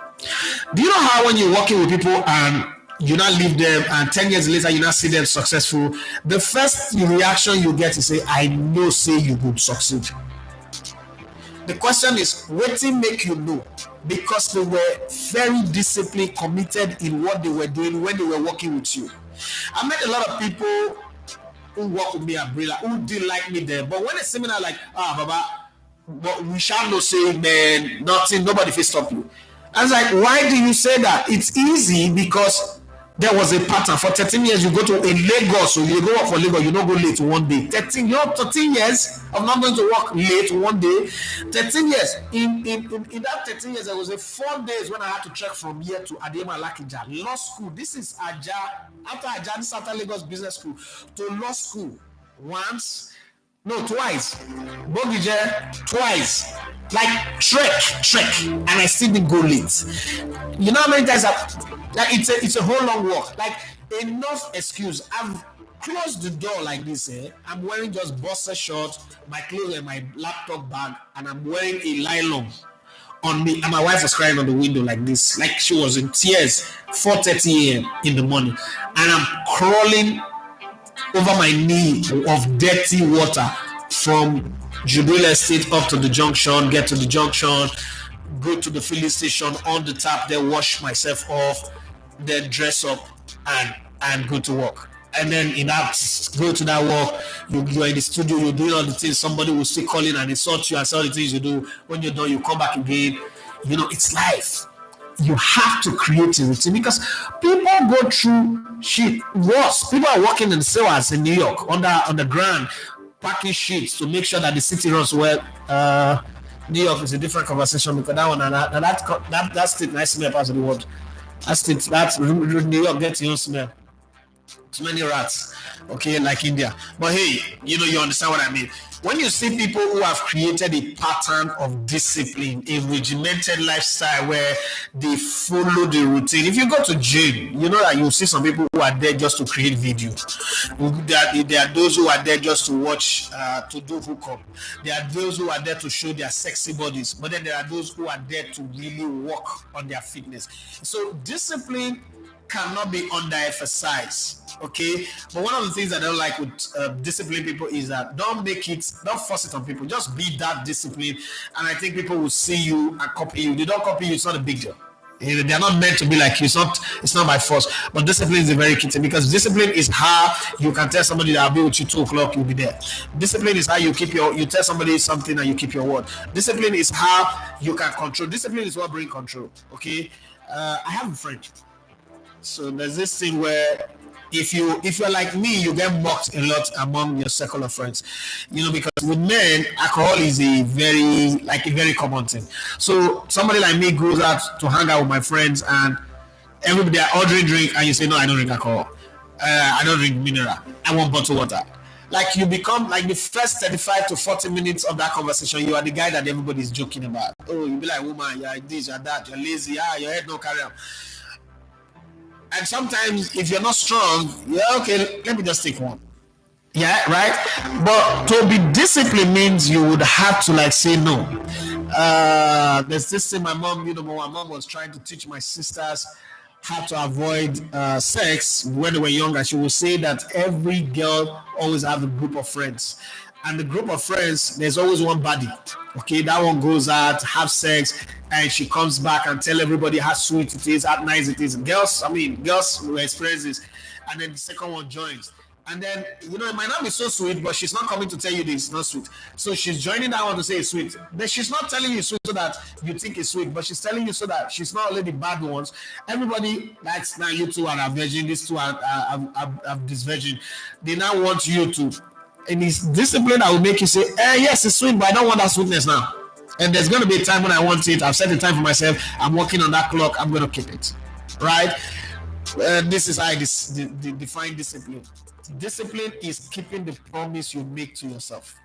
Do you know how when you're working with people and you now leave them and 10 years later you now see them successful, the first reaction you get is say, I know say you would succeed. The question is, what will make you know? Because they were very disciplined, committed in what they were doing when they were working with you. I met a lot of people who work with me at Brilla who didn't like me there, but when a seminar like, Baba, but we shall not say, man, nothing, nobody will stop you. I was like, why do you say that? It's easy because there was a pattern. For 13 years, you go to a Lagos, so you go work for Lagos, you don't go late one day. 13 years of not going to work late one day. 13 years. In that 13 years, there was a 4 days when I had to trek from here to Adema Lakija, law school. This is Aja. After Aja, this is after Lagos Business School, to law school once. No, twice. Bogije, twice. Like trek, and I still didn't go late. You know how many times like it's a whole long walk. Like enough excuse. I've closed the door like this. I'm wearing just boxer shorts, my clothes and my laptop bag, and I'm wearing a nylon on me. And my wife was crying on the window like this, like she was in tears. 4:30 a.m. in the morning, and I'm crawling over my knee of dirty water from Jubilee Estate up to the junction, get to the junction, go to the filling station on the tap, then wash myself off, then dress up and go to work. And then in that, go to that work, you're in the studio, you're doing all the things, somebody will still call in and insult you and say all the things you do. When you're done, you come back again. You know, it's life. You have to create a routine because people go through shit worse. People are working in sewers in New York underground, packing sheets to make sure that the city runs well. New York is a different conversation because that one and that state nice smell part of the world. That New York gets your own smell. Too many rats, okay, like India. But hey, you understand what I mean. When you see people who have created a pattern of discipline, a regimented lifestyle where they follow the routine. If you go to gym, you know that you'll see some people who are there just to create video. There are those who are there just to watch, to do hookup. There are those who are there to show their sexy bodies. But then there are those who are there to really work on their fitness. So discipline cannot be under-emphasized, okay? But one of the things I don't like with disciplined people is that don't force it on people. Just be that disciplined, and I think people will see you and copy you. They don't copy you, it's not a big deal. They are not meant to be like you. It's not by force. But discipline is a very key thing because discipline is how you can tell somebody that I'll be with you 2 o'clock, you'll be there. Discipline is how you tell somebody something and you keep your word. Discipline is how you can control. Discipline is what brings control, okay? I have a friend. So there's this thing where if you're like me, you get mocked a lot among your circle of friends, because with men, alcohol is a very common thing. So somebody like me goes out to hang out with my friends and everybody are ordering drink and you say, no, I don't drink alcohol. I don't drink mineral. I want bottled water. Like you become like the first 35 to 40 minutes of that conversation, you are the guy that everybody's joking about. Oh, you be like, woman, you're this, you're that, you're lazy, your head no carry on. And sometimes if you're not strong, okay, let me just take one. Yeah, right? But to be disciplined means you would have to say no. There's this thing my mom was trying to teach my sisters how to avoid sex when they were younger. She would say that every girl always have a group of friends. And the group of friends, there's always one buddy. Okay, that one goes out, have sex, and she comes back and tell everybody how sweet it is, how nice it is. Girls will experience this. And then the second one joins. And then, it might not be so sweet, but she's not coming to tell you this, it's not sweet. So she's joining that one to say it's sweet. But she's not telling you sweet so that you think it's sweet, but she's telling you so that she's not only the bad ones. Everybody likes, now you two are a virgin, these two are this virgin. They now want you to. And it's discipline that will make you say, yes, it's sweet, but I don't want that sweetness now. And there's going to be a time when I want it. I've set a time for myself. I'm working on that clock. I'm going to keep it. Right? This is how I define discipline. Discipline is keeping the promise you make to yourself.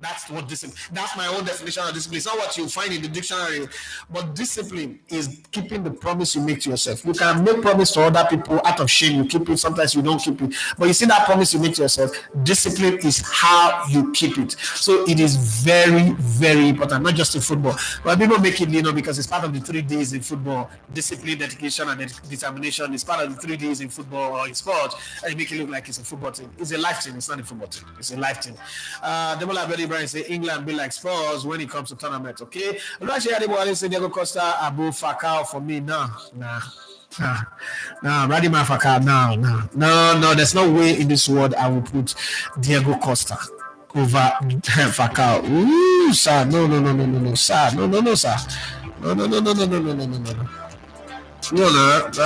That's what discipline. That's my own definition of discipline. It's not what you find in the dictionary, but discipline is keeping the promise you make to yourself. You can make promise to other people out of shame. You keep it. Sometimes you don't keep it. But you see that promise you make to yourself. Discipline is how you keep it. So it is very, very important. Not just in football, but people make it, because it's part of the 3 Ds in football. Discipline, dedication, and determination is part of the 3 Ds in football or in sport, and you make it look like it's a football team. It's a life team. It's not a football team. It's a life team. Demola Betty Brian say England be like Spurs when it comes to tournaments. Okay, Oluwaseyi Adebola say Diego Costa above Falcao for me. Nah. Radima Falcao. No. There's no way in this world I will put Diego Costa over Falcao. Ooh, sir. No, sir. No, sir. No.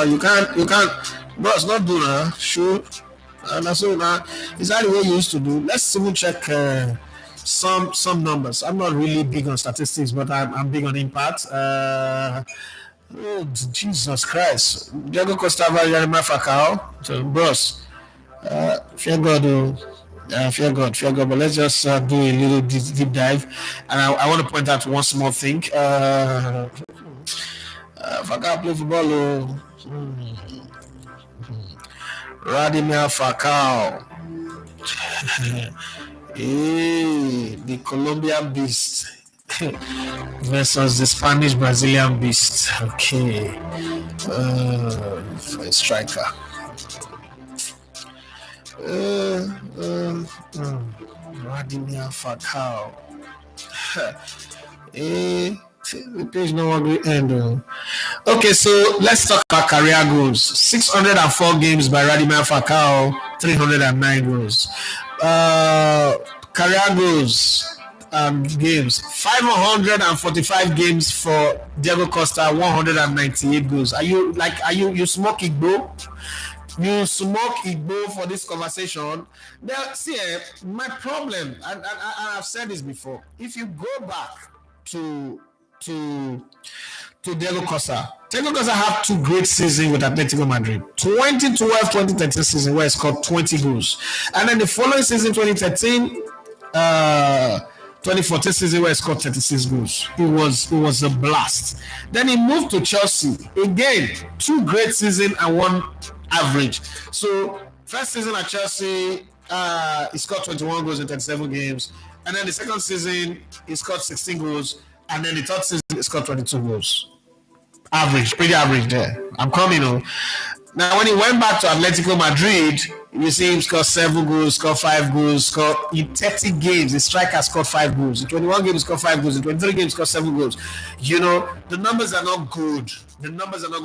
You can't. Bro, it's not do now. Sure. And so now, is that the way you used to do? Let's even check some numbers. I'm not really big on statistics, but I'm big on impact. Jesus Christ. Diego Costa Valderrama Falcao. So, bros. Fear God. But let's just do a little deep dive. And I want to point out one small thing. Falcao play football. Radimir Falcao. The Colombian beast versus the Spanish Brazilian beast. Okay. For a striker. Radimir Falcao. The page no longer end. Okay, so let's talk about career goals. 604 games by Radimir Falcao, 309 goals. Career goals games. 545 games for Diego Costa, 198 goals. Are you smoke Igbo? You smoke Igbo for this conversation? Now, see, my problem, and I've said this before, if you go back to Diego Costa. Diego Costa had 2 great seasons with Atletico Madrid. 2012-2013 season where he scored 20 goals. And then the following season, 2014 season where he scored 36 goals. It was a blast. Then he moved to Chelsea. Again, 2 great seasons and 1 average. So first season at Chelsea, he scored 21 goals in 37 games. And then the second season, he scored 16 goals. And then the third season, he scored 22 goals. Average, pretty average there. I'm coming on. Now, when he went back to Atletico Madrid, you see him score 7 goals, score 5 goals, score in 30 games. The striker scored 5 goals. In 21 games, he scored 5 goals. In 23 games, he scored 7 goals. The numbers are not good.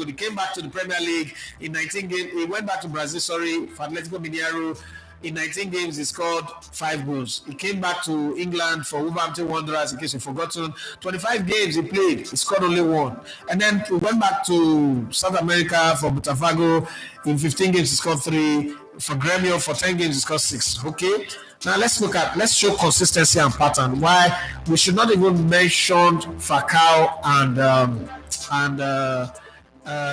He came back to the Premier League in 19 games. He went back to Brazil, for Atletico Mineiro. In 19 games, he scored 5 goals. He came back to England for Wolverhampton Wanderers, in case you've forgotten. 25 games he played, he scored only 1. And then he went back to South America for Botafogo. In 15 games, he scored 3. For Gremio, for 10 games, he scored 6. Okay? Now, let's show consistency and pattern. Why we should not even mention Falcao and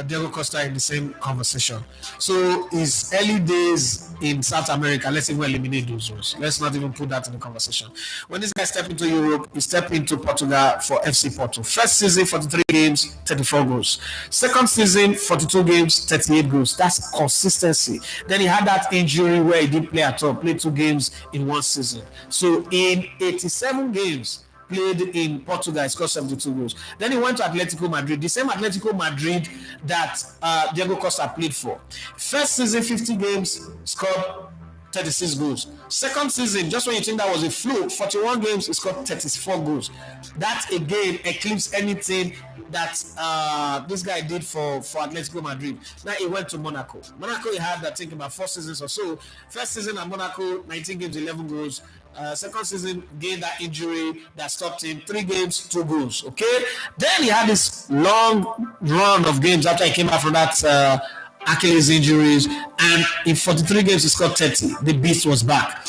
Diego Costa in the same conversation. So his early days in South America, let's even eliminate those ones. Let's not even put that in the conversation. When this guy stepped into Europe, he stepped into Portugal for FC Porto. First season, 43 games, 34 goals. Second season, 42 games, 38 goals. That's consistency. Then he had that injury where he didn't play at all, played 2 games in 1 season. So in 87 games, played in Portugal, he scored 72 goals. Then he went to Atletico Madrid, the same Atletico Madrid that Diego Costa played for. First season, 50 games, scored 36 goals. Second season, just when you think that was a fluke, 41 games, he scored 34 goals. That again eclipsed anything that this guy did for Atletico Madrid. Now he went to Monaco. Monaco, he had, I think, about 4 seasons or so. First season at Monaco, 19 games, 11 goals. Second season, gained that injury that stopped him. 3 games, 2 goals. Okay? Then he had this long run of games after he came back from that Achilles injuries. and in 43 games he scored 30. The beast was back.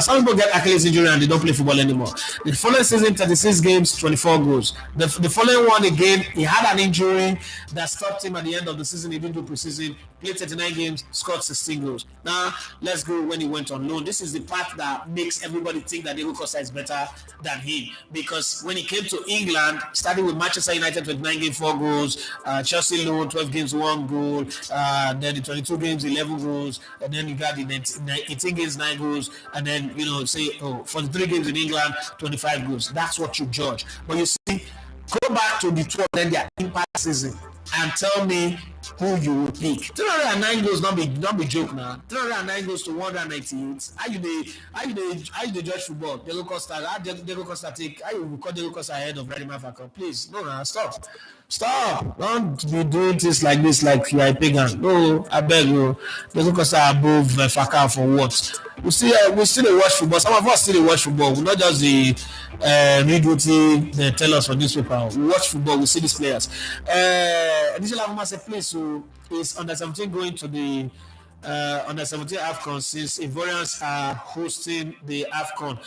Some people get Achilles injury and they don't play football anymore. The following season, 36 games, 24 goals. The following one again, he had an injury that stopped him at the end of the season. He didn't do preseason, played 39 games, scored 16 goals. Now, let's go when he went on loan. This is the part that makes everybody think that Diego Costa is better than him. Because when he came to England, starting with Manchester United, 29 games, 4 goals, Chelsea loan, 12 games, 1 goal, then the 22 games, 11 goals, and then you got the 18 games, 9 goals, and then, say, 43 games in England, 25 goals. That's what you judge. But you see, go back to the two of them, their impact season, and tell me who you will pick. 309 goals, not be joke now. 309 goals to 198. How you the judge football? Diego Costa, how you call Diego Costa ahead of Reddy Mafaka? Please, no, stop. Don't be doing things like this like you are a pagan. No, I beg you. Diego Costa above Faka for what? We still watch football. Some of us still watch football. We not just the read what they tell us on newspaper. We watch football. We see these players. Additional Avuma said, please, so is under 17 going to the under 17 AFCON since Ivorians are hosting the AFCON.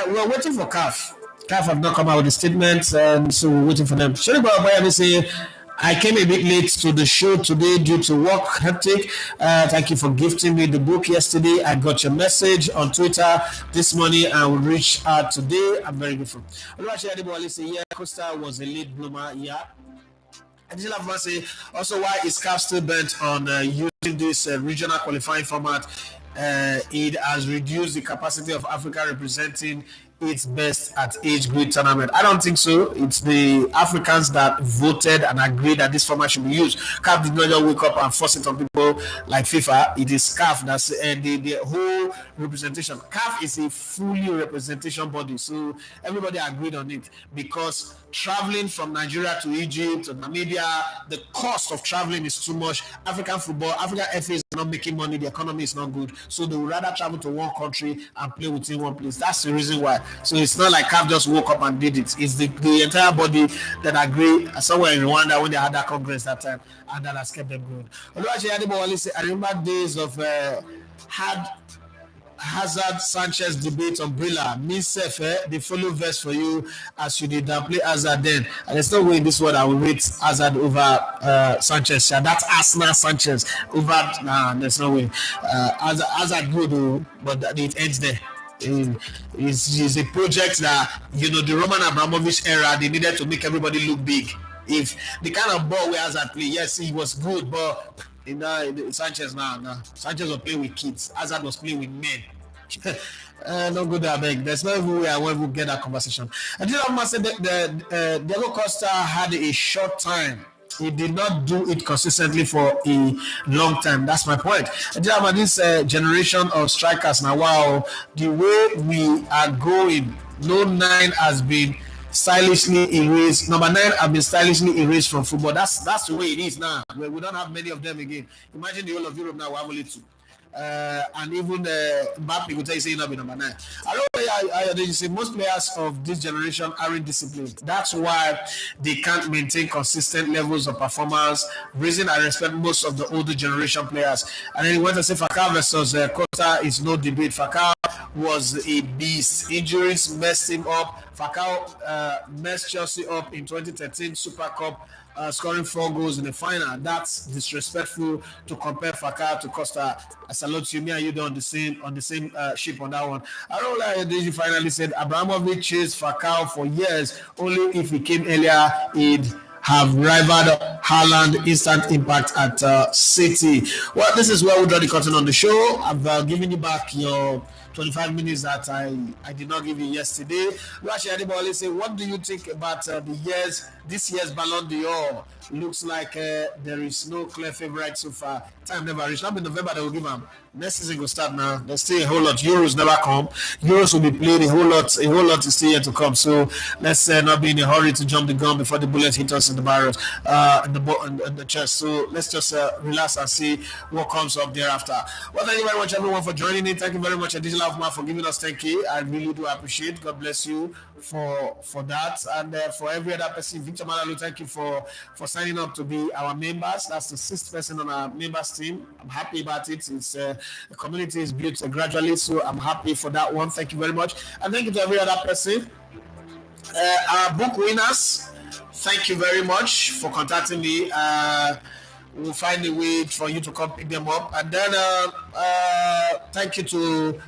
We're waiting for CAF. CAF have not come out with a statement, so we're waiting for them. Shoniba Obayami say, I came a bit late to the show today due to work hectic. Thank you for gifting me the book yesterday. I got your message on Twitter this morning and will reach out today. I'm very grateful. Yeah, Costa was a late bloomer. Yeah. Additional say also why is CAF still bent on using this regional qualifying format? It has reduced the capacity of Africa representing its best at age grade tournament. I don't think so. It's the Africans that voted and agreed that this format should be used. CAF did not just wake up and force it on people like FIFA. It is CAF that's the whole representation. CAF is a fully representation body, so everybody agreed on it because traveling from Nigeria to Egypt to Namibia, the cost of traveling is too much. African FA is not making money. The economy is not good, so they would rather travel to one country and play within one place. That's the reason why. So it's not like CAF just woke up and did it. It's the entire body that agreed somewhere in Rwanda when they had that congress that time, and that has kept them going. I remember days of Hazard Sanchez debate umbrella. Me self, the follow verse for you as you did play Hazard then. And there's no way in this world I will rate Hazard over Sanchez. That's Arsenal Sanchez over. Nah, there's no way. Hazard good, but it ends there. It's a project that the Roman Abramovich era they needed to make everybody look big. If the kind of ball where Hazard play, yes, he was good, but Sanchez Sanchez was playing with kids. Hazard was playing with men. No good there, beg. There's no even way I will get that conversation. And then I must say that Diego Costa had a short time. He did not do it consistently for a long time. That's my point. And then this generation of strikers now, wow, the way we are going, no 9 has been stylishly erased. Number 9 have been stylishly erased from football. That's the way it is now. We don't have many of them again. Imagine the whole of Europe now, we have only 2. And even Mbappe will tell you say not be number 9. I don't know why you say most players of this generation aren't disciplined. That's why they can't maintain consistent levels of performance. Reason I respect most of the older generation players. And then he went to say Falcao versus Costa is no debate. Falcao was a beast. Injuries messed him up. Falcao messed Chelsea up in 2013 Super Cup. Scoring 4 goals in the final. That's disrespectful to compare Falcao to Costa. I salute you. Me and you on the same ship on that one. I don't like that you finally said Abramovich chased Falcao for years. Only if he came earlier, he'd have rivaled Haaland instant impact at City. Well, this is where we draw the curtain on the show. I've given you back your 25 minutes that I did not give you yesterday. Rashi Adibole say, what do you think about this year's Ballon d'Or? Looks like there is no clear favorite so far. Time never reached. Not in November they will give them. Next season will start now. There's still a whole lot. Euros never come. Euros will be played. A whole lot is still yet to come. So let's not be in a hurry to jump the gun before the bullet hits us in the barrels, in the chest. So let's just relax and see what comes up thereafter. Well, thank you very much everyone for joining in. Thank you very much, Additional Afma, for giving us 10K. I really do appreciate. God bless you for that. And for every other person, Victor Malalu, thank you for signing up to be our members. That's the sixth person on our members team. I'm happy about it. It's the community is built gradually, so I'm happy for that one. Thank you very much. And thank you to every other person. Our book winners, thank you very much for contacting me. We'll find a way for you to come pick them up. And then thank you to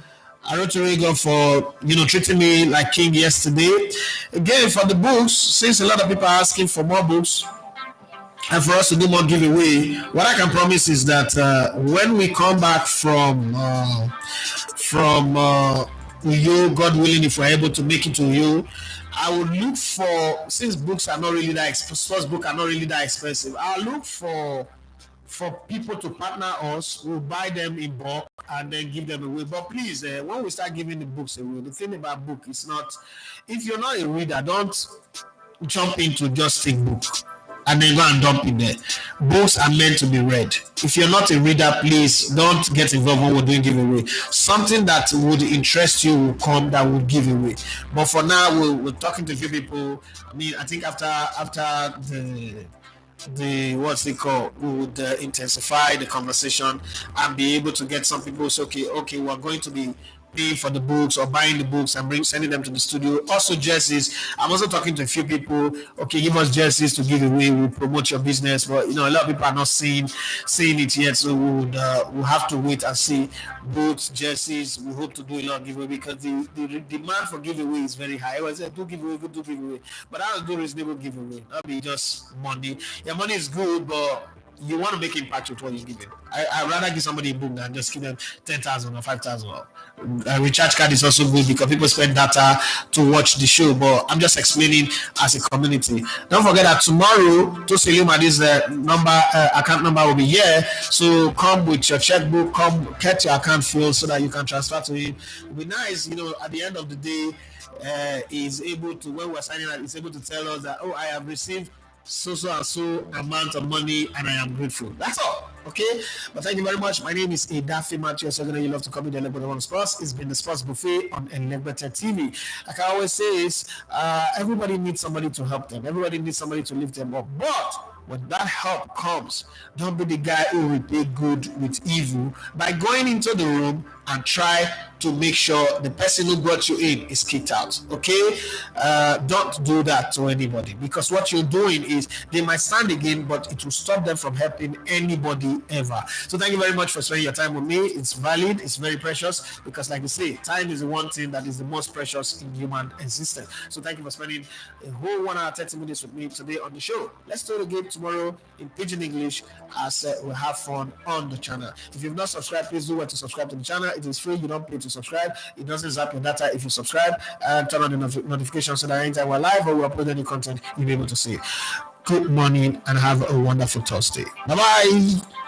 Arotorigo for treating me like king yesterday. Again, for the books, since a lot of people are asking for more books and for us to do more giveaway, what I can promise is that when we come back from Uyo, God willing, if we're able to make it to Uyo, I would look for, since books are not really that expensive, sports books are not really that expensive, I'll look for people to partner us. We'll buy them in bulk and then give them away. But please, when we start giving the books away, the thing about book is not, if you're not a reader, don't jump into just take book and then go and dump it there. Books are meant to be read. If you're not a reader, please don't get involved when we're doing giveaway. Something that would interest you will come that will give away. But for now, we're talking to a few people. I mean, I think after the what's it called, we would intensify the conversation and be able to get some people say, okay, we're going to be paying for the books or buying the books and sending them to the studio. Also jerseys. I'm also talking to a few people. Okay, give us jerseys to give away. We'll promote your business. But a lot of people are not seeing it yet. So we'll have to wait and see. Boots, jerseys. We hope to do a lot of giveaway because the demand for giveaway is very high. I was do giveaway. But I will do reasonable giveaway. Not be just money. Yeah, money is good, but you want to make impact with what you give them. I'd rather give somebody a book than just give them 10,000 or 5,000. Recharge card is also good because people spend data to watch the show, but I'm just explaining as a community. Don't forget that tomorrow, Tosilumadi's account number will be here. So come with your checkbook, come get your account filled so that you can transfer to him. It'll be nice, at the end of the day, he's able to, when we're signing out, he's able to tell us that, I have received so amount of money and I am grateful. That's all. Okay, but thank you very much. My name is Edafi Matthew. So you love to come in the Elegbete One Sports. It's been the Sports Buffet on Elegbete TV. Like I always say, everybody needs somebody to help them. Everybody needs somebody to lift them up. But when that help comes, don't be the guy who will pay good with evil by going into the room and try to make sure the person who brought you in is kicked out. Okay? Don't do that to anybody because what you're doing is they might stand again, but it will stop them from helping anybody ever. So thank you very much for spending your time with me. It's valid, it's very precious because like you say, time is the one thing that is the most precious in human existence. So thank you for spending a whole 1 hour 30 minutes with me today on the show. Let's do it again tomorrow in Pidgin English as we'll have fun on the channel. If you've not subscribed, please do well to subscribe to the channel. It is free. You don't pay to subscribe. It doesn't zap your data if you subscribe. And turn on the notifications so that anytime we're live or we upload any content, you'll be able to see it. Good morning and have a wonderful Thursday. Bye-bye.